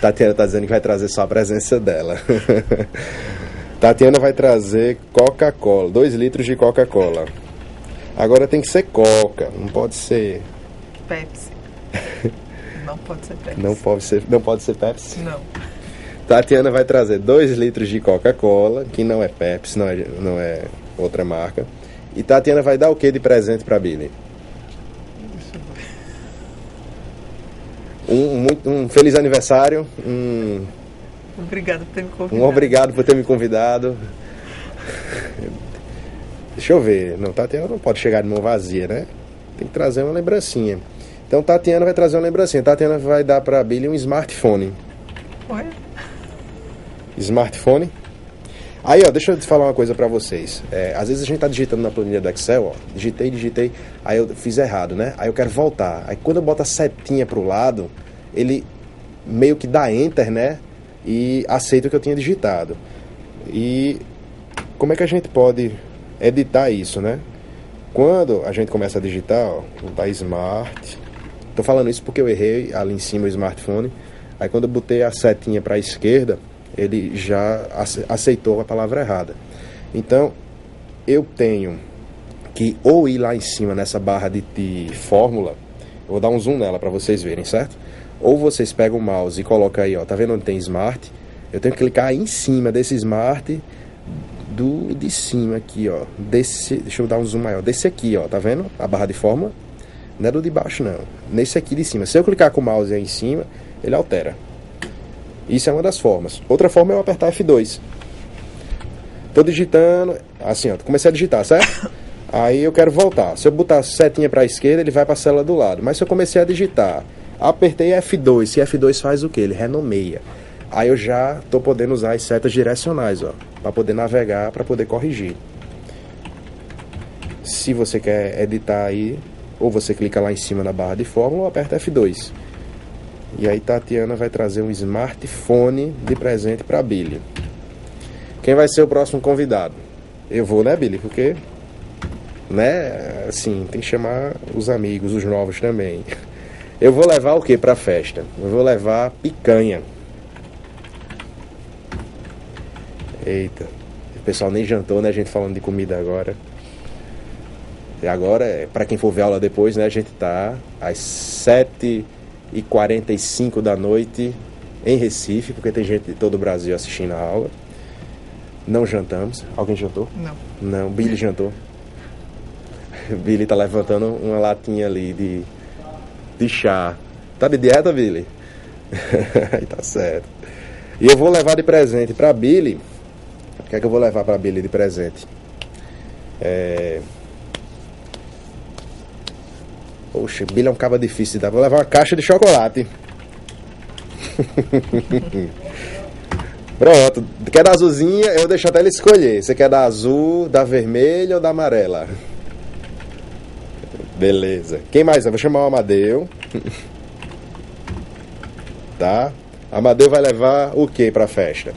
Tatiana tá dizendo que vai trazer só a presença dela. Tatiana vai trazer Coca-Cola, 2 litros de Coca-Cola. Agora tem que ser Coca, não pode ser Pepsi. Não pode ser Pepsi. Não pode ser Pepsi? Não. Tatiana vai trazer 2 litros de Coca-Cola, que não é Pepsi, não é outra marca. E Tatiana vai dar o que de presente pra Billy? Um feliz aniversário, Obrigado por ter me convidado. Um obrigado por ter me convidado. Deixa eu ver. Não, Tatiana não pode chegar de mão vazia, né? Tem que trazer uma lembrancinha. Então, Tatiana vai trazer uma lembrancinha. Tatiana vai dar pra Billy um smartphone. Oi? Smartphone. Aí, ó, deixa eu te falar uma coisa pra vocês. Às vezes a gente tá digitando na planilha do Excel, ó. Digitei. Aí eu fiz errado, né? Aí eu quero voltar. Aí quando eu boto a setinha pro lado, ele meio que dá Enter, né? E aceita o que eu tinha digitado. E como é que a gente pode editar isso, né? Quando a gente começa a digitar, ó, vou botar Smart. Tô falando isso porque eu errei ali em cima o smartphone. Aí quando eu botei a setinha para a esquerda, ele já aceitou a palavra errada. Então, eu tenho que ou ir lá em cima nessa barra de fórmula, eu vou dar um zoom nela para vocês verem, certo? Ou vocês pegam o mouse e colocam aí, ó, tá vendo onde tem Smart? Eu tenho que clicar aí em cima desse Smart de cima aqui, ó. Deixa eu dar um zoom maior. Desse aqui, ó, tá vendo? A barra de fórmula. Não é do de baixo, não. Nesse aqui de cima. Se eu clicar com o mouse aí em cima, ele altera. Isso é uma das formas. Outra forma é eu apertar F2. Tô digitando, assim, ó, comecei a digitar, certo? Aí eu quero voltar. Se eu botar a setinha para a esquerda, ele vai para a célula do lado. Mas se eu comecei a digitar, apertei F2. Se F2 faz o quê? Ele renomeia. Aí eu já tô podendo usar as setas direcionais, ó, para poder navegar, para poder corrigir. Se você quer editar aí, ou você clica lá em cima na barra de fórmula ou aperta F2. E aí Tatiana vai trazer um smartphone de presente para Billy. Quem vai ser o próximo convidado? Eu vou, né, Billy? Porque, né, assim, tem que chamar os amigos, os novos também. Eu vou levar o que para a festa? Eu vou levar picanha. Eita, o pessoal nem jantou, né? A gente falando de comida agora. E agora, para quem for ver a aula depois, né? A gente tá às 7h45 da noite em Recife, porque tem gente de todo o Brasil assistindo a aula. Não jantamos. Alguém jantou? Não. Não, Billy jantou. Billy tá levantando uma latinha ali de chá. Tá de dieta, Billy? Tá certo. E eu vou levar de presente pra Billy. O que é que eu vou levar pra Billy de presente? Poxa, Billy é um cabo difícil de dar. Vou levar uma caixa de chocolate. Pronto. Quer da azulzinha? Eu deixo até ele escolher. Você quer da azul, da vermelha ou da amarela? Beleza. Quem mais? Eu vou chamar o Amadeu. Tá? Amadeu vai levar o que pra festa?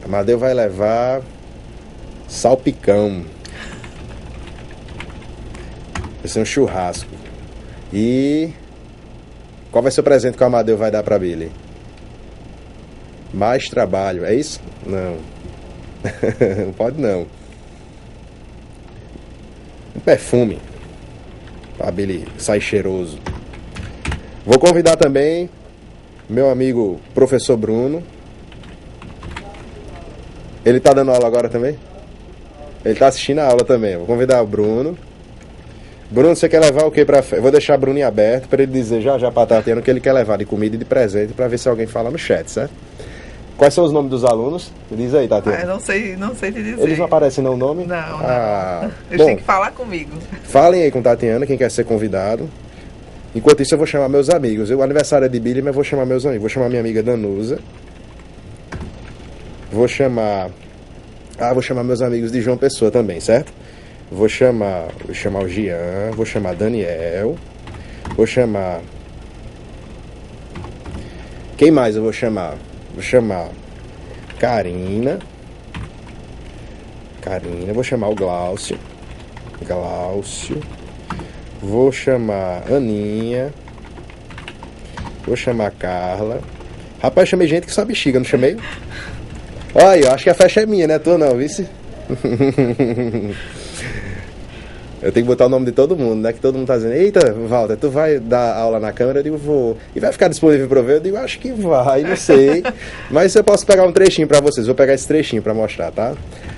Amadeu vai levar salpicão. Vai ser um churrasco. E qual vai ser o presente que o Amadeu vai dar pra Billy? Mais trabalho, é isso? Não. Não pode não. Um perfume pra Billy sair cheiroso. Vou convidar também meu amigo professor Bruno. Ele tá dando aula agora também? Ele tá assistindo a aula também. Vou convidar o Bruno. Bruno, você quer levar o que pra festa? Vou deixar o Bruno em aberto pra ele dizer já pra Tatiana o que ele quer levar de comida e de presente, pra ver se alguém fala no chat, certo? Quais são os nomes dos alunos? Diz aí, Tatiana. Eu não sei te dizer. Eles não aparecem no nome? Não. Eles bom, têm que falar comigo. Falem aí com Tatiana, quem quer ser convidado. Enquanto isso eu vou chamar meus amigos. O aniversário é de Billy, mas eu vou chamar meus amigos. Vou chamar minha amiga Danusa. Vou chamar meus amigos de João Pessoa também, certo? Vou chamar o Gian, vou chamar Daniel, vou chamar... Quem mais eu vou chamar? Vou chamar Karina, vou chamar o Glaucio, vou chamar Aninha, vou chamar Carla. Rapaz, chamei gente que só bexiga, não chamei? Olha, eu acho que a festa é minha, né? Tua não, vice? Eu tenho que botar o nome de todo mundo, né? Que todo mundo tá dizendo: eita, Walter, tu vai dar aula na câmera? Eu digo: vou. E vai ficar disponível pra eu ver? Eu digo: acho que vai, não sei. Mas eu posso pegar um trechinho pra vocês. Vou pegar esse trechinho pra mostrar, tá?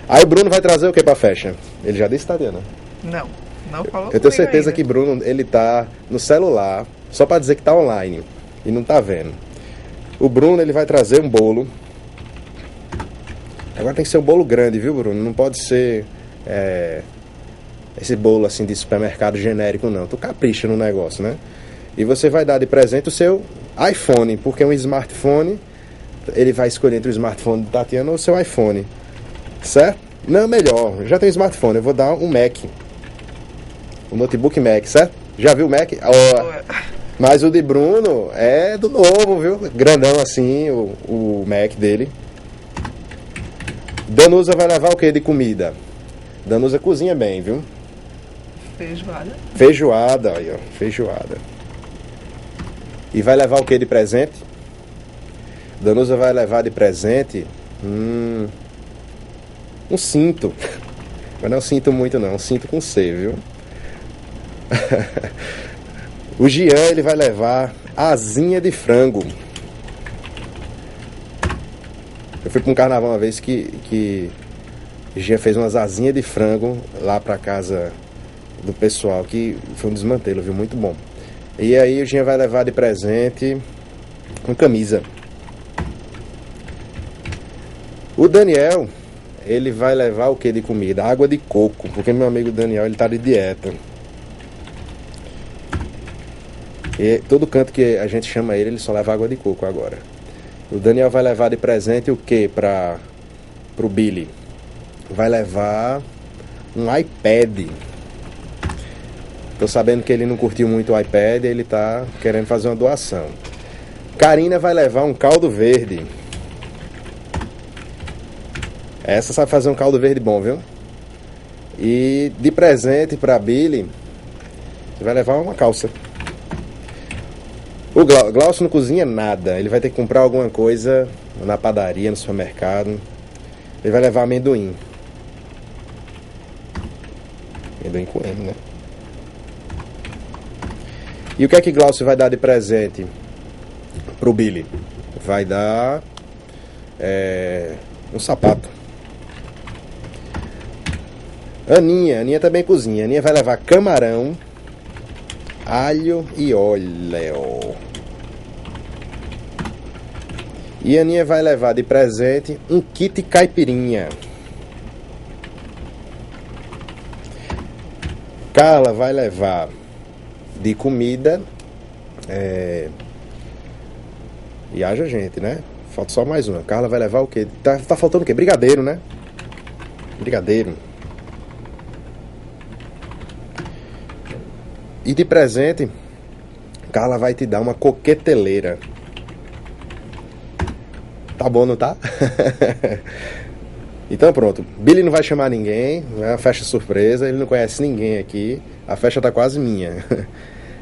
Aí o Bruno vai trazer o que pra festa? Ele já disse, Tatiana? Não falou. Eu tenho certeza ainda. que Bruno, ele tá no celular, só pra dizer que tá online. E não tá vendo. O Bruno, ele vai trazer um bolo. Agora tem que ser um bolo grande, viu, Bruno? Não pode ser esse bolo assim de supermercado genérico, não. Tu capricha no negócio, né? E você vai dar de presente o seu iPhone, porque um smartphone, ele vai escolher entre o smartphone de Tatiana ou o seu iPhone, certo? Não, melhor, já tem smartphone, eu vou dar um Mac, um notebook Mac, certo? Já viu o Mac? Mas o de Bruno é do novo, viu? Grandão assim, o Mac dele. Danusa vai levar o que de comida? Danusa cozinha bem, viu? Feijoada. Feijoada, aí ó, feijoada. E vai levar o que de presente? Danusa vai levar de presente um cinto. Mas não sinto muito não, um cinto com C, viu? O Jean, ele vai levar asinha de frango. Eu fui para um carnaval uma vez que o Jean fez umas asinhas de frango lá para casa do pessoal, que foi um desmantelo, viu? Muito bom. E aí o Jean vai levar de presente uma camisa. O Daniel, ele vai levar o que de comida? Água de coco, porque meu amigo Daniel, ele tá de dieta. E todo canto que a gente chama ele só leva água de coco agora. O Daniel vai levar de presente o que pro Billy? Vai levar um iPad. Tô sabendo que ele não curtiu muito o iPad, ele tá querendo fazer uma doação. Karina vai levar um caldo verde. Essa sabe fazer um caldo verde bom, viu? E de presente pra Billy, você vai levar uma calça. O Glaucio não cozinha nada. Ele vai ter que comprar alguma coisa na padaria, no supermercado. Ele vai levar amendoim. Amendoim com M, né? E o que é que Glaucio vai dar de presente pro Billy? Vai dar um sapato. Aninha também cozinha. Aninha vai levar camarão, alho e óleo. E a Aninha vai levar de presente um kit caipirinha. Carla vai levar de comida. E haja gente, né? Falta só mais uma. Carla vai levar o quê? Tá faltando o quê? Brigadeiro, né? Brigadeiro. E de presente, Carla vai te dar uma coqueteleira. Tá bom, não tá? Então pronto. Billy não vai chamar ninguém. É uma festa surpresa. Ele não conhece ninguém aqui. A festa tá quase minha.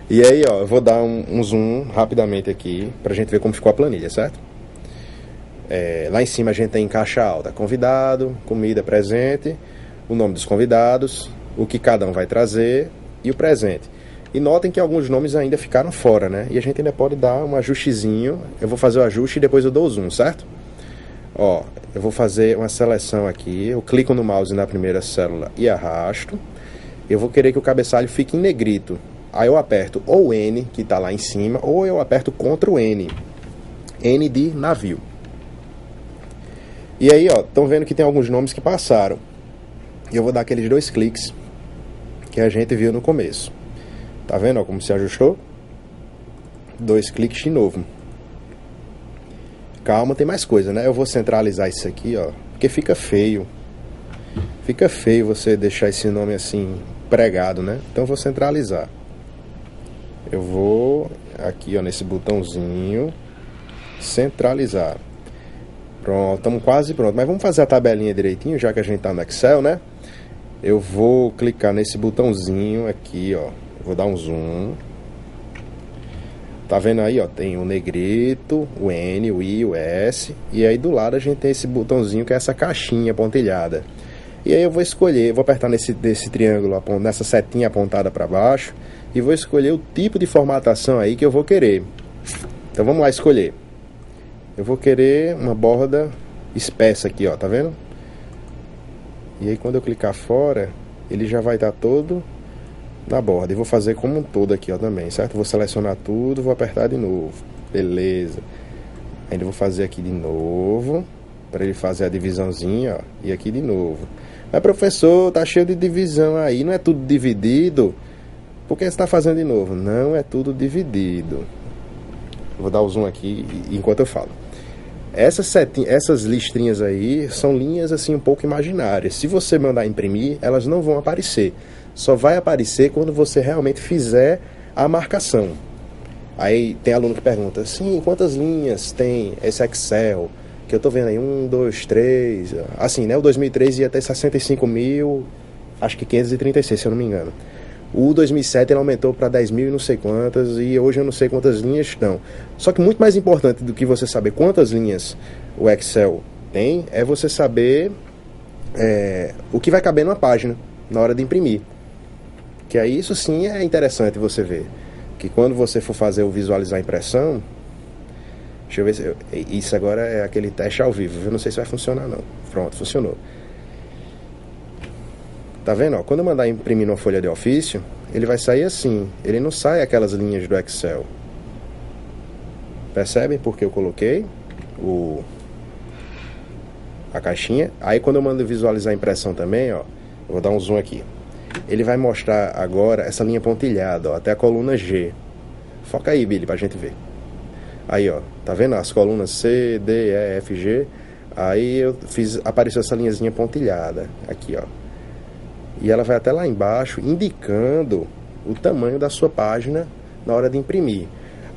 E aí, ó, eu vou dar um zoom rapidamente aqui pra gente ver como ficou a planilha, certo? Lá em cima a gente tem caixa alta. Convidado, comida, presente, o nome dos convidados, o que cada um vai trazer e o presente. E notem que alguns nomes ainda ficaram fora, né? E a gente ainda pode dar um ajustezinho. Eu vou fazer o ajuste e depois eu dou o zoom, certo? Ó, eu vou fazer uma seleção aqui. Eu clico no mouse na primeira célula e arrasto. Eu vou querer que o cabeçalho fique em negrito. Aí eu aperto ou o N, que está lá em cima, ou eu aperto Ctrl N. N de navio. E aí, ó, estão vendo que tem alguns nomes que passaram. E eu vou dar aqueles 2 cliques que a gente viu no começo. Tá vendo, ó, como se ajustou? 2 cliques de novo. Calma, tem mais coisa, né? Eu vou centralizar isso aqui, ó, porque fica feio. Fica feio você deixar esse nome assim, pregado, né? Então eu vou centralizar. Eu vou aqui, ó, nesse botãozinho, centralizar. Pronto, estamos quase pronto. Mas vamos fazer a tabelinha direitinho, já que a gente tá no Excel, né? Eu vou clicar nesse botãozinho aqui, ó. Vou dar um zoom. Tá vendo aí, ó? Tem o negrito, o N, o I, o S. E aí do lado a gente tem esse botãozinho que é essa caixinha pontilhada. E aí eu vou escolher, vou apertar nesse triângulo, nessa setinha apontada para baixo. E vou escolher o tipo de formatação aí que eu vou querer. Então vamos lá escolher. Eu vou querer uma borda espessa aqui, ó, tá vendo? E aí quando eu clicar fora, ele já vai estar todo na borda. E vou fazer como um todo aqui, ó, também, certo? Vou selecionar tudo, vou apertar de novo. Beleza. Ainda vou fazer aqui de novo, para ele fazer a divisãozinha, ó, e aqui de novo. Mas professor, tá cheio de divisão aí, não é tudo dividido? Por que você está fazendo de novo? Não é tudo dividido. Vou dar o zoom aqui enquanto eu falo. Essas listrinhas aí são linhas assim um pouco imaginárias. Se você mandar imprimir, elas não vão aparecer. Só vai aparecer quando você realmente fizer a marcação. Aí tem aluno que pergunta, sim, quantas linhas tem esse Excel? Que eu tô vendo aí, 1, 2, 3... Assim, né, o 2003 ia ter 65 mil, acho que 536, se eu não me engano. O 2007 ele aumentou para 10 mil e não sei quantas, e hoje eu não sei quantas linhas estão. Só que muito mais importante do que você saber quantas linhas o Excel tem, é você saber o que vai caber numa página, na hora de imprimir. Que aí isso sim é interessante você ver. Que quando você for fazer o visualizar a impressão, deixa eu ver se... Isso agora é aquele teste ao vivo, eu não sei se vai funcionar não. Pronto, funcionou. Tá vendo? Ó, quando eu mandar imprimir numa folha de ofício, ele vai sair assim. Ele não sai aquelas linhas do Excel. Percebem? Porque eu coloquei a caixinha. Aí quando eu mando visualizar a impressão também, ó, eu vou dar um zoom aqui. Ele vai mostrar agora essa linha pontilhada, ó, até a coluna G. Foca aí, Billy, pra gente ver. Aí, ó, tá vendo? As colunas C, D, E, F, G. Aí apareceu essa linhazinha pontilhada. Aqui, ó. E ela vai até lá embaixo, indicando o tamanho da sua página na hora de imprimir.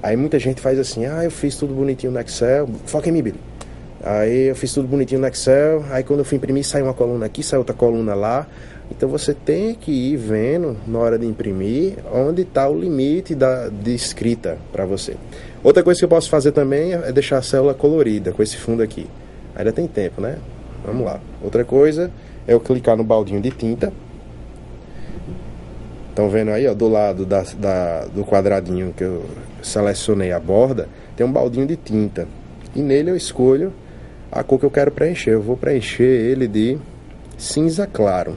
Aí muita gente faz assim, eu fiz tudo bonitinho no Excel, foca em mim, Billy. Aí eu fiz tudo bonitinho no Excel, aí quando eu fui imprimir, sai uma coluna aqui, sai outra coluna lá. Então você tem que ir vendo, na hora de imprimir, onde está o limite de escrita para você. Outra coisa que eu posso fazer também é deixar a célula colorida, com esse fundo aqui. Ainda tem tempo, né? Vamos lá. Outra coisa é eu clicar no baldinho de tinta. Estão vendo aí, ó, do lado do quadradinho que eu selecionei a borda, tem um baldinho de tinta. E nele eu escolho a cor que eu quero preencher. Eu vou preencher ele de cinza claro.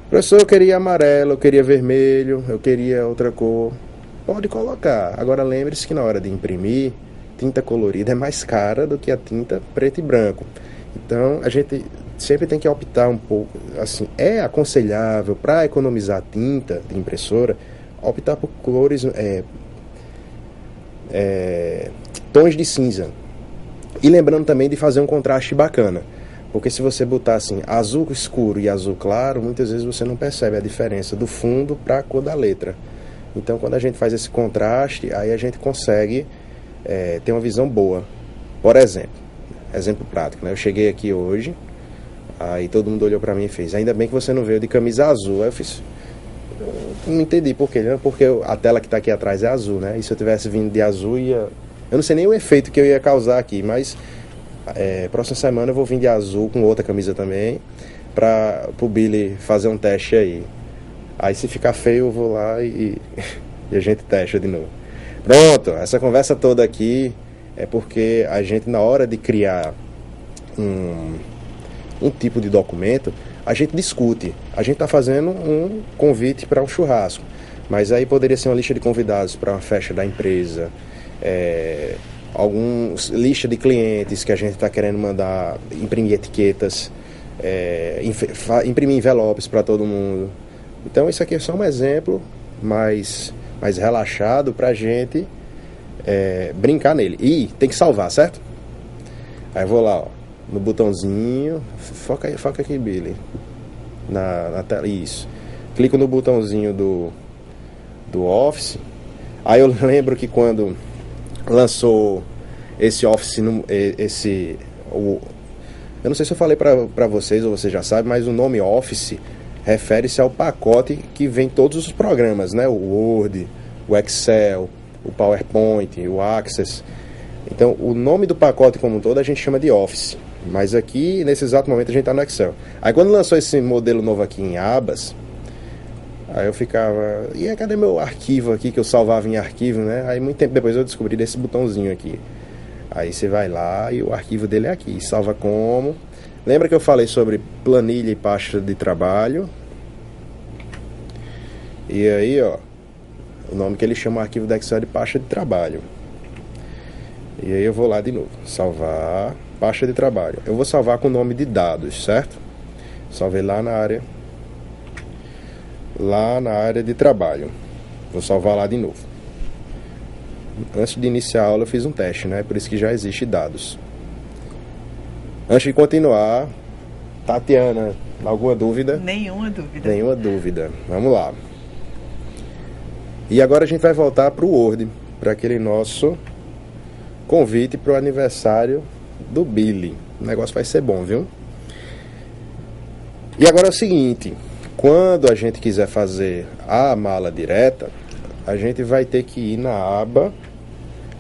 Professor, eu queria amarelo, eu queria vermelho, eu queria outra cor. Pode colocar. Agora lembre-se que na hora de imprimir, tinta colorida é mais cara do que a tinta preto e branco. Então a gente sempre tem que optar um pouco, assim, é aconselhável para economizar tinta de impressora, optar por cores, tons de cinza. E lembrando também de fazer um contraste bacana, porque se você botar assim, azul escuro e azul claro, muitas vezes você não percebe a diferença do fundo para a cor da letra. Então quando a gente faz esse contraste, aí a gente consegue ter uma visão boa. Por exemplo prático, né? Eu cheguei aqui hoje, aí todo mundo olhou pra mim e fez, ainda bem que você não veio de camisa azul. Aí eu fiz, eu não entendi por quê, né? Porque a tela que tá aqui atrás é azul, né? E se eu tivesse vindo de azul, eu não sei nem o efeito que eu ia causar aqui, mas próxima semana eu vou vir de azul com outra camisa também, pro Billy fazer um teste aí. Aí se ficar feio eu vou lá e a gente testa de novo. Pronto, essa conversa toda aqui é porque a gente, na hora de criar um tipo de documento, a gente discute. A gente está fazendo um convite para um churrasco, mas aí poderia ser uma lista de convidados para uma festa da empresa, lista de clientes que a gente está querendo mandar imprimir etiquetas, imprimir envelopes para todo mundo. Então isso aqui é só um exemplo mais relaxado para a gente brincar nele. E tem que salvar, certo? Aí eu vou lá, ó, no botãozinho, foca aqui, Billy, na tela, isso. Clico no botãozinho do Office. Aí eu lembro que quando lançou esse Office, eu não sei se eu falei pra vocês ou você já sabe, mas o nome Office refere-se ao pacote que vem todos os programas, né? O Word, o Excel, o PowerPoint, o Access. Então, o nome do pacote como um todo a gente chama de Office. Mas aqui, nesse exato momento, a gente está no Excel. Aí, quando lançou esse modelo novo aqui em abas, aí eu ficava... cadê meu arquivo aqui, que eu salvava em arquivo, né? Aí, muito tempo depois, eu descobri desse botãozinho aqui. Aí, você vai lá e o arquivo dele é aqui. Salva como... Lembra que eu falei sobre planilha e pasta de trabalho? E aí, ó, o nome que ele chama o arquivo do Excel é de pasta de trabalho. E aí eu vou lá de novo, salvar, pasta de trabalho. Eu vou salvar com o nome de dados, certo? Salvei lá na área de trabalho. Vou salvar lá de novo. Antes de iniciar a aula eu fiz um teste, né? Por isso que já existe dados. Antes de continuar, Tatiana, alguma dúvida? Nenhuma dúvida. Nenhuma dúvida. Vamos lá. E agora a gente vai voltar para o Word, para aquele nosso convite para o aniversário do Billy. O negócio vai ser bom, viu? E agora é o seguinte, quando a gente quiser fazer a mala direta, a gente vai ter que ir na aba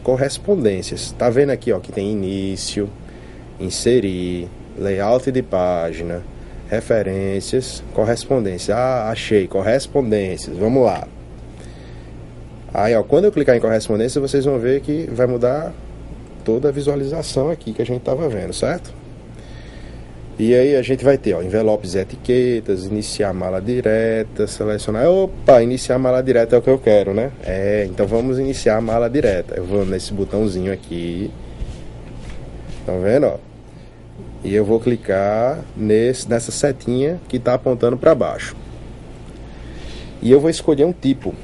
correspondências. Tá vendo aqui, ó, que tem início, inserir, layout de página, referências, correspondência. Ah, achei, correspondências. Vamos lá. Aí, ó, quando eu clicar em correspondência, vocês vão ver que vai mudar toda a visualização aqui que a gente estava vendo, certo? E aí a gente vai ter, ó, envelopes e etiquetas, iniciar mala direta, selecionar. Opa, iniciar mala direta é o que eu quero, né? Então vamos iniciar a mala direta. Eu vou nesse botãozinho aqui. Estão vendo, ó? E eu vou clicar nessa setinha que está apontando para baixo. E eu vou escolher um tipo.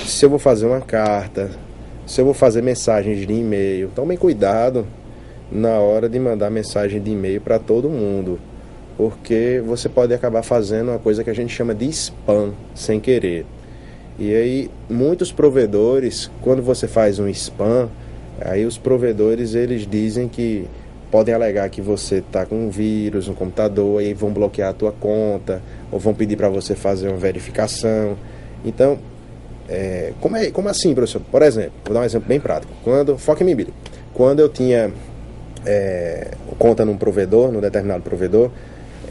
Se eu vou fazer uma carta, se eu vou fazer mensagens de e-mail, tomem cuidado na hora de mandar mensagem de e-mail para todo mundo, porque você pode acabar fazendo uma coisa que a gente chama de spam sem querer. E aí muitos provedores, quando você faz um spam, aí os provedores eles dizem que podem alegar que você está com um vírus no computador, aí vão bloquear a tua conta, ou vão pedir para você fazer uma verificação. Então, como assim, professor? Por exemplo, vou dar um exemplo bem prático. Foca em mim, Billy. Quando eu tinha conta num determinado provedor,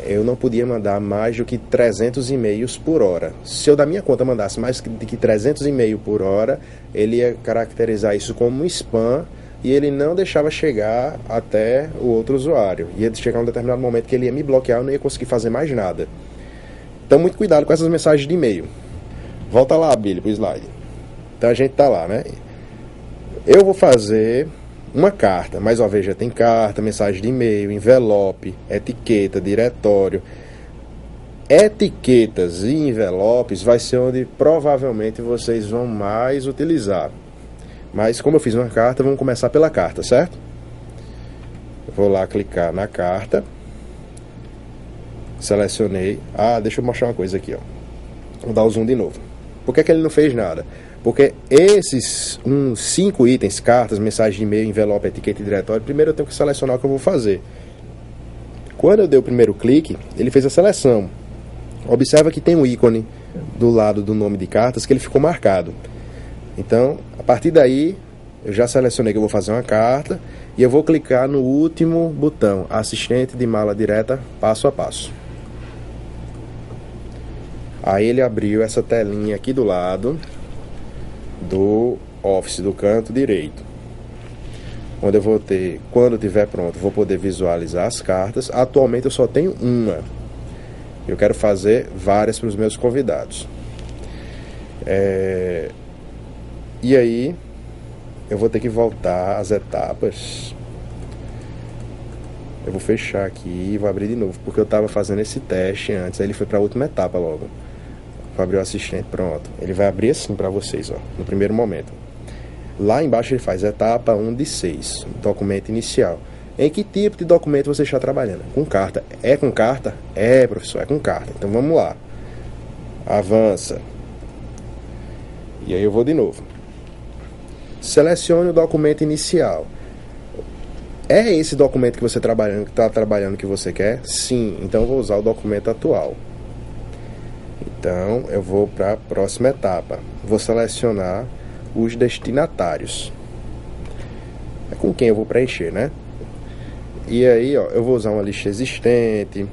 eu não podia mandar mais do que 300 e-mails por hora. Se eu da minha conta mandasse mais de que 300 e-mails por hora, ele ia caracterizar isso como um spam e ele não deixava chegar até o outro usuário. Ia chegar um determinado momento que ele ia me bloquear, eu não ia conseguir fazer mais nada. Então, muito cuidado com essas mensagens de e-mail. Volta lá, Billy, pro slide. Então a gente tá lá, né? Eu vou fazer uma carta, mais uma vez já tem carta, mensagem de e-mail, envelope, etiqueta, diretório. Etiquetas e envelopes vai ser onde provavelmente vocês vão mais utilizar. Mas como eu fiz uma carta, vamos começar pela carta, certo? Vou lá clicar na carta. Selecionei. Deixa eu mostrar uma coisa aqui, ó. Vou dar o zoom de novo. Por que ele não fez nada? Porque esses 5 itens, cartas, mensagem de e-mail, envelope, etiqueta e diretório, primeiro eu tenho que selecionar o que eu vou fazer. Quando eu dei o primeiro clique, ele fez a seleção. Observa que tem um ícone do lado do nome de cartas que ele ficou marcado. Então, a partir daí, eu já selecionei que eu vou fazer uma carta e eu vou clicar no último botão, assistente de mala direta, passo a passo. Aí ele abriu essa telinha aqui do lado do Office, do canto direito, onde eu vou ter, quando estiver pronto, vou poder visualizar as cartas. Atualmente eu só tenho uma. Eu quero fazer várias para os meus convidados. E aí eu vou ter que voltar às etapas. Eu vou fechar aqui e vou abrir de novo, porque eu estava fazendo esse teste antes. Aí ele foi para a última etapa logo. Vou abrir o assistente, pronto. Ele vai abrir assim para vocês, ó, no primeiro momento. Lá embaixo ele faz etapa 1 de 6, documento inicial. Em que tipo de documento você está trabalhando? Com carta. É com carta? É, professor, é com carta. Então vamos lá. Avança. E aí eu vou de novo. Selecione o documento inicial. É esse documento que você está trabalhando que você quer? Sim, então eu vou usar o documento atual. Então eu vou para a próxima etapa. Vou selecionar os destinatários. É com quem eu vou preencher, né? E aí, ó, eu vou usar uma lista existente.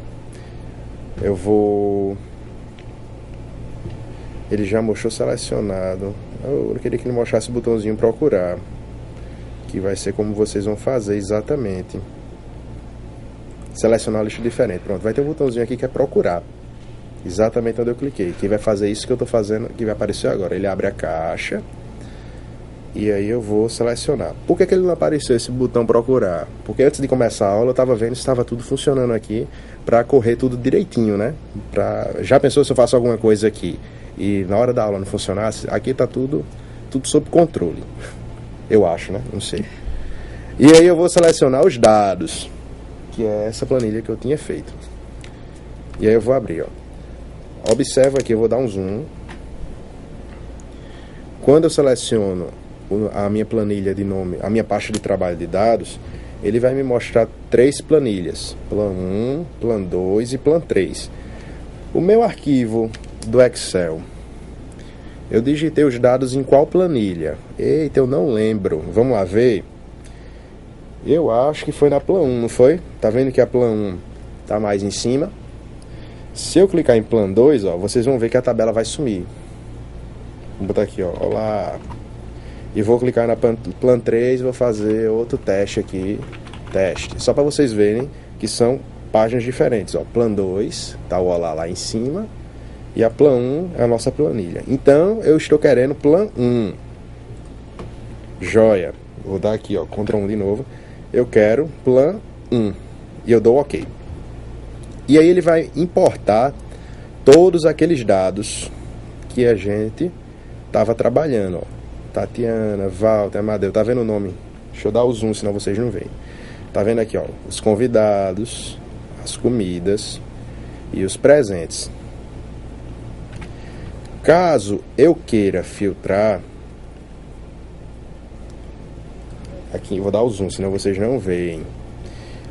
Ele já mostrou selecionado. Eu queria que ele mostrasse o botãozinho procurar, que vai ser como vocês vão fazer exatamente. Selecionar a lista diferente. Pronto, vai ter um botãozinho aqui que é procurar. Exatamente onde eu cliquei. Quem vai fazer isso que eu estou fazendo, que vai aparecer agora. Ele abre a caixa E aí eu vou selecionar. Por que ele não apareceu esse botão procurar? Porque antes de começar a aula eu estava vendo se estava tudo funcionando aqui para correr tudo direitinho, né? Já pensou se eu faço alguma coisa aqui e na hora da aula não funcionasse? Aqui está tudo sob controle. Eu acho, né? Não sei. E aí eu vou selecionar os dados, que é essa planilha que eu tinha feito. E aí eu vou abrir, ó. Observa aqui, eu vou dar um zoom. Quando eu seleciono a minha planilha de nome, a minha pasta de trabalho de dados, ele vai me mostrar 3 planilhas, Plan 1, Plan 2 e Plan 3. O meu arquivo do Excel, eu digitei os dados em qual planilha? Eita, eu não lembro. Vamos lá ver. Eu acho que foi na Plan 1, não foi? Tá vendo que a Plan 1 tá mais em cima? Se eu clicar em Plan 2, ó, vocês vão ver que a tabela vai sumir. Vou botar aqui, ó, olá. E vou clicar na Plan 3, vou fazer outro teste aqui, teste. Só para vocês verem que são páginas diferentes, ó. Plan 2, tá o olá lá em cima, e a Plan 1 é a nossa planilha. Então, eu estou querendo Plan 1. Joia. Vou dar aqui, ó, Ctrl 1 de novo. Eu quero Plan 1. E eu dou OK. E aí ele vai importar todos aqueles dados que a gente estava trabalhando, ó. Tatiana, Walter, Amadeu, tá vendo o nome? Deixa eu dar o zoom, senão vocês não veem. Tá vendo aqui, ó, os convidados, as comidas e os presentes. Caso eu queira filtrar, aqui, vou dar o zoom, senão vocês não veem.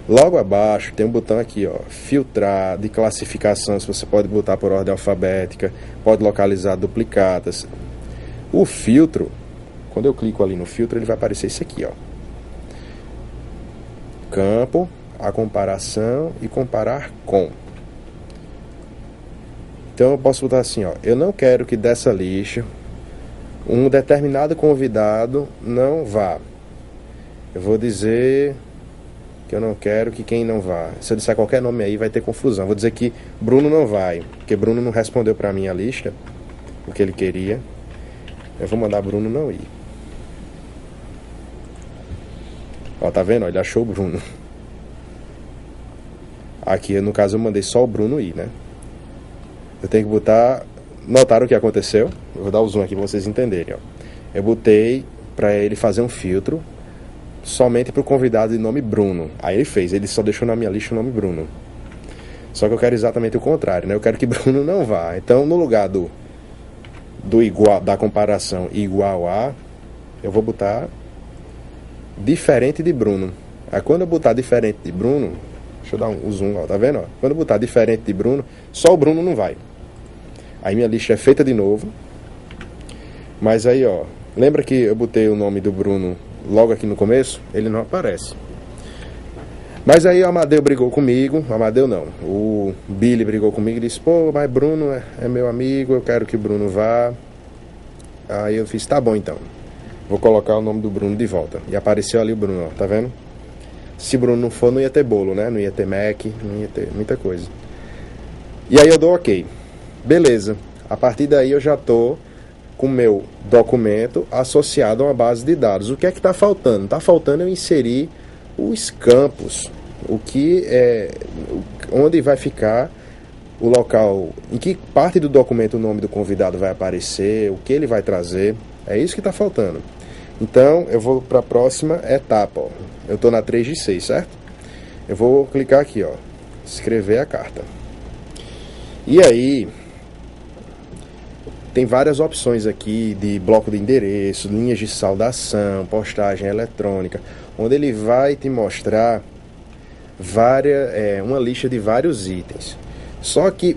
Logo abaixo tem um botão aqui, ó, filtrar de classificação. Se você pode botar por ordem alfabética, pode localizar duplicadas. O filtro, quando eu clico ali no filtro, ele vai aparecer isso aqui, ó. Campo, a comparação e comparar com. Então eu posso botar assim, ó, eu não quero que dessa lista um determinado convidado não vá. Eu vou dizer que eu não quero que quem não vá. Se eu disser qualquer nome aí, vai ter confusão. Vou dizer que Bruno não vai, porque Bruno não respondeu para mim a lista, o que ele queria. Eu vou mandar Bruno não ir. Ó, tá vendo? Ele achou o Bruno. Aqui, no caso, eu mandei só o Bruno ir, né? Eu tenho que botar... Notaram o que aconteceu? Eu vou dar o zoom aqui pra vocês entenderem, ó. Eu botei para ele fazer um filtro somente para o convidado de nome Bruno. Aí ele fez, ele só deixou na minha lista o nome Bruno. Só que eu quero exatamente o contrário, né? Eu quero que Bruno não vá. Então, no lugar do igual, da comparação igual a, eu vou botar diferente de Bruno. Aí quando eu botar diferente de Bruno, deixa eu dar um zoom, ó, tá vendo? Ó? Quando eu botar diferente de Bruno, só o Bruno não vai. Aí minha lista é feita de novo. Mas aí, ó, lembra que eu botei o nome do Bruno logo aqui no começo? Ele não aparece. Mas aí o Amadeu brigou comigo. O Amadeu não, o Billy brigou comigo e disse, pô, mas Bruno é meu amigo, eu quero que o Bruno vá. Aí eu fiz, tá bom então, vou colocar o nome do Bruno de volta. E apareceu ali o Bruno, ó, tá vendo? Se Bruno não for, não ia ter bolo, né? Não ia ter Mac, não ia ter muita coisa. E aí eu dou OK. Beleza. A partir daí eu já tô com o meu documento associado a uma base de dados. O que é que está faltando? Está faltando eu inserir os campos, o que é, onde vai ficar o local, em que parte do documento o nome do convidado vai aparecer, o que ele vai trazer. É isso que está faltando. Então eu vou para a próxima etapa, ó. Eu estou na 3 de 6, certo? Eu vou clicar aqui, ó, escrever a carta. E aí tem várias opções aqui de bloco de endereço, linhas de saudação, postagem eletrônica, onde ele vai te mostrar uma lista de vários itens. Só que,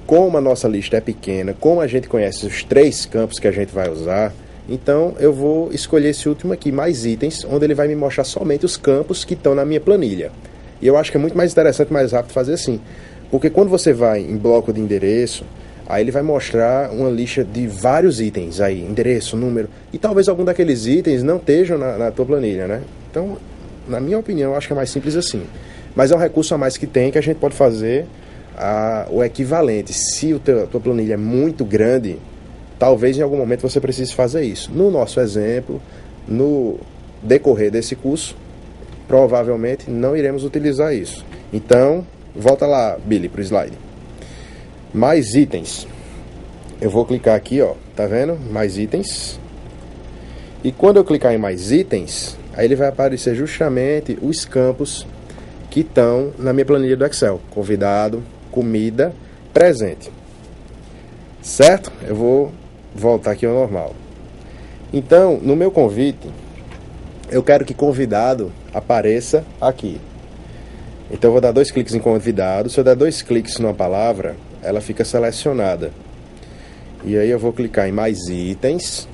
como a nossa lista é pequena, como a gente conhece os 3 campos que a gente vai usar, então eu vou escolher esse último aqui, mais itens, onde ele vai me mostrar somente os campos que estão na minha planilha. E eu acho que é muito mais interessante, mais rápido fazer assim. Porque quando você vai em bloco de endereço, aí ele vai mostrar uma lista de vários itens aí, endereço, número, e talvez algum daqueles itens não estejam na tua planilha, né? Então, na minha opinião, eu acho que é mais simples assim. Mas é um recurso a mais que tem, que a gente pode fazer o equivalente. Se a tua planilha é muito grande, talvez em algum momento você precise fazer isso. No nosso exemplo, no decorrer desse curso, provavelmente não iremos utilizar isso. Então, volta lá, Billy, para o slide. Mais itens. Eu vou clicar aqui, ó, tá vendo? Mais itens. E quando eu clicar em mais itens, aí ele vai aparecer justamente os campos que estão na minha planilha do Excel. Convidado, comida, presente. Certo? Eu vou voltar aqui ao normal. Então, no meu convite, eu quero que convidado apareça aqui. Então, eu vou dar 2 cliques em convidado. Se eu der 2 cliques numa palavra, ela fica selecionada. E aí eu vou clicar em mais itens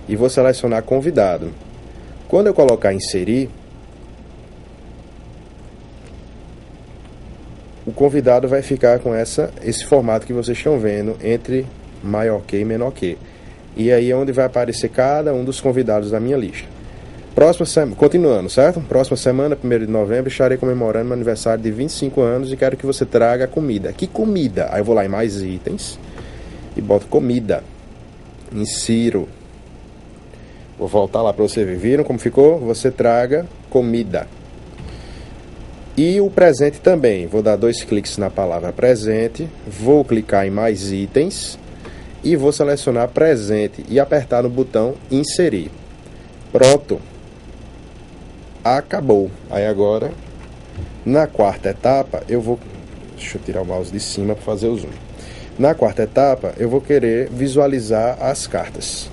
e vou selecionar convidado. Quando eu colocar inserir, o convidado vai ficar com esse formato que vocês estão vendo, entre maior que e menor que. E aí é onde vai aparecer cada um dos convidados da minha lista. Continuando, certo? Próxima semana, 1º de novembro, estarei comemorando meu aniversário de 25 anos e quero que você traga comida. Que comida? Aí eu vou lá em mais itens e boto comida. Insiro. Vou voltar lá para você ver. Viram como ficou? Você traga comida. E o presente também. Vou dar 2 cliques na palavra presente. Vou clicar em mais itens e vou selecionar presente e apertar no botão inserir. Pronto. Acabou. Aí agora, na quarta etapa, eu vou... Deixa eu tirar o mouse de cima para fazer o zoom. Na quarta etapa, eu vou querer visualizar as cartas.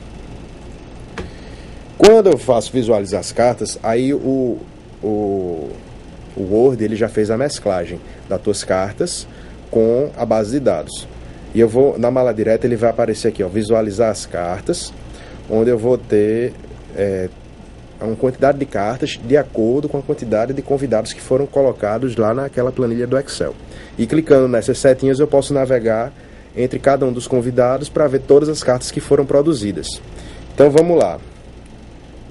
Quando eu faço visualizar as cartas, aí o Word ele já fez a mesclagem das tuas cartas com a base de dados. E eu vou, na mala direta, ele vai aparecer aqui, ó, visualizar as cartas, onde eu vou ter uma quantidade de cartas de acordo com a quantidade de convidados que foram colocados lá naquela planilha do Excel. E clicando nessas setinhas eu posso navegar entre cada um dos convidados para ver todas as cartas que foram produzidas. Então vamos lá.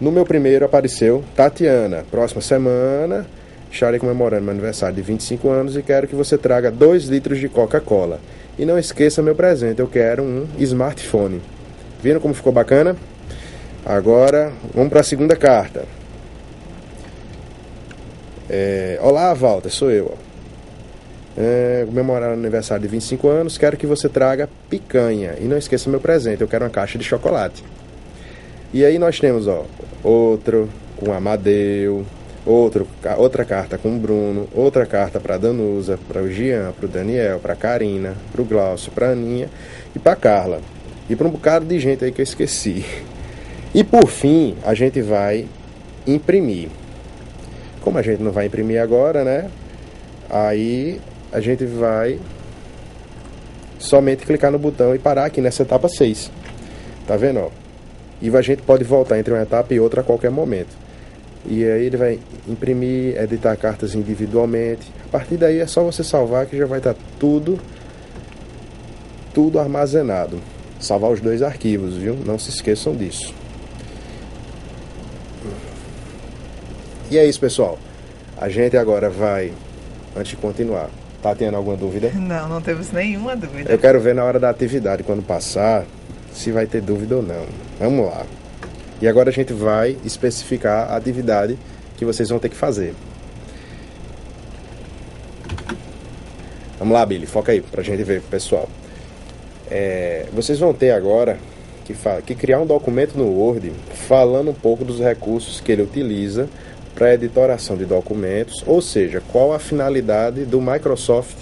No meu primeiro apareceu Tatiana. Próxima semana estarei comemorando meu aniversário de 25 anos e quero que você traga 2 litros de Coca-Cola. E não esqueça meu presente, eu quero um smartphone. Viram como ficou bacana? Agora, vamos para a segunda carta. Olá, Walter, sou eu. Comemorar o aniversário de 25 anos, quero que você traga picanha. E não esqueça meu presente, eu quero uma caixa de chocolate. E aí nós temos, ó, outro com Amadeu, outra carta com o Bruno, outra carta para a Danusa, para o Jean, para o Daniel, para a Karina, para o Glaucio, para a Aninha e para a Carla. E para um bocado de gente aí que eu esqueci. E por fim, a gente vai imprimir. Como a gente não vai imprimir agora, né? Aí a gente vai somente clicar no botão e parar aqui nessa etapa 6. Tá vendo, ó? E a gente pode voltar entre uma etapa e outra a qualquer momento. E aí ele vai imprimir, editar cartas individualmente. A partir daí é só você salvar que já vai estar tudo armazenado. Salvar os 2 arquivos, viu? Não se esqueçam disso. E é isso, pessoal. A gente agora vai, antes de continuar, tá tendo alguma dúvida? Não temos nenhuma dúvida. Eu quero ver na hora da atividade, quando passar, se vai ter dúvida ou não. Vamos lá. E agora a gente vai especificar a atividade que vocês vão ter que fazer. Vamos lá, Billy, foca aí pra gente ver, pessoal. Vocês vão ter agora que criar um documento no Word falando um pouco dos recursos que ele utiliza para editoração de documentos, ou seja, qual a finalidade do Microsoft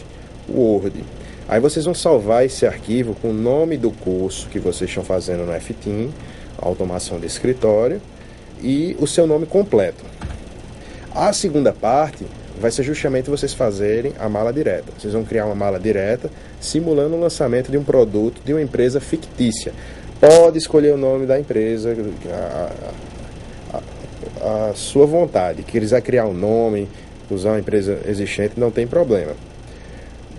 Word. Aí vocês vão salvar esse arquivo com o nome do curso que vocês estão fazendo no FTeam, automação de escritório, e o seu nome completo. A segunda parte vai ser justamente vocês fazerem a mala direta. Vocês vão criar uma mala direta simulando o lançamento de um produto de uma empresa fictícia. Pode escolher o nome da empresa, a sua vontade. Quiser criar um nome, usar uma empresa existente, não tem problema.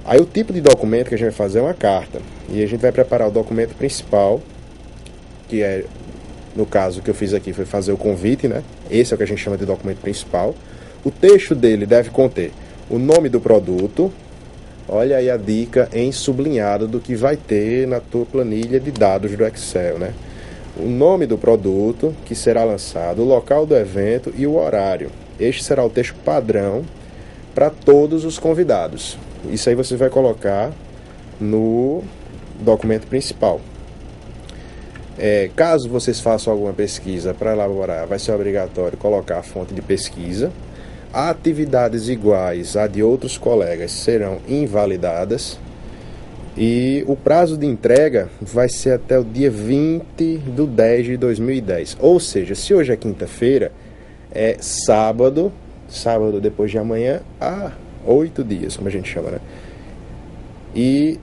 Aí o tipo de documento que a gente vai fazer é uma carta. E a gente vai preparar o documento principal, que é, no caso que eu fiz aqui, foi fazer o convite, né? Esse é o que a gente chama de documento principal. O texto dele deve conter o nome do produto. Olha aí a dica em sublinhado do que vai ter na tua planilha de dados do Excel, né? o nome do produto que será lançado, o local do evento e o horário. Este será o texto padrão para todos os convidados. Isso aí você vai colocar no documento principal. Caso vocês façam alguma pesquisa para elaborar, vai ser obrigatório colocar a fonte de pesquisa. Atividades iguais a de outros colegas serão invalidadas. E o prazo de entrega vai ser até o dia 20/10/2010. Ou seja, se hoje é quinta-feira, é sábado depois de amanhã, há 8 dias, como a gente chama, né? E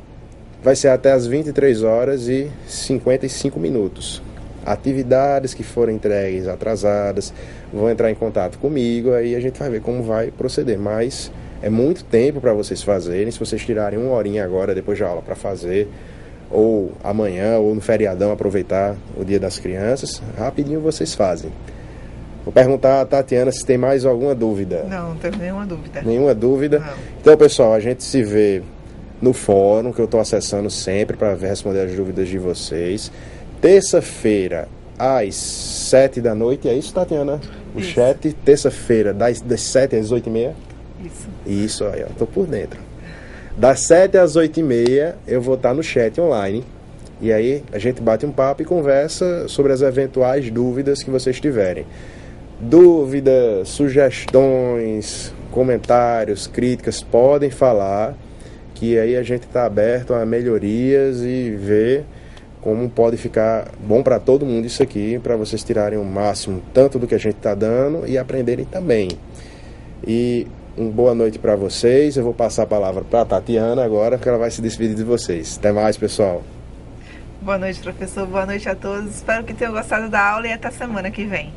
vai ser até as 23h55. Atividades que forem entregues atrasadas vão entrar em contato comigo, aí a gente vai ver como vai proceder. Mas é muito tempo para vocês fazerem. Se vocês tirarem uma horinha agora, depois da aula, para fazer, ou amanhã, ou no feriadão, aproveitar o Dia das Crianças, rapidinho vocês fazem. Vou perguntar a Tatiana se tem mais alguma dúvida. Não tenho nenhuma dúvida. Nenhuma dúvida? Não. Então, pessoal, a gente se vê no fórum, que eu estou acessando sempre para responder as dúvidas de vocês. Terça-feira, às 7 da noite, é isso, Tatiana? O Isso. chat, terça-feira, das 7 às 8h30? Isso. Isso aí, ó, tô por dentro. Das 7 às 8h30 eu vou estar no chat online. E aí a gente bate um papo e conversa sobre as eventuais dúvidas que vocês tiverem. Dúvidas, sugestões, comentários, críticas, podem falar, que aí a gente está aberto a melhorias e ver como pode ficar bom para todo mundo isso aqui, para vocês tirarem o máximo tanto do que a gente está dando e aprenderem também. E uma boa noite para vocês. Eu vou passar a palavra para a Tatiana agora, porque ela vai se despedir de vocês. Até mais, pessoal. Boa noite, professor. Boa noite a todos. Espero que tenham gostado da aula e até semana que vem.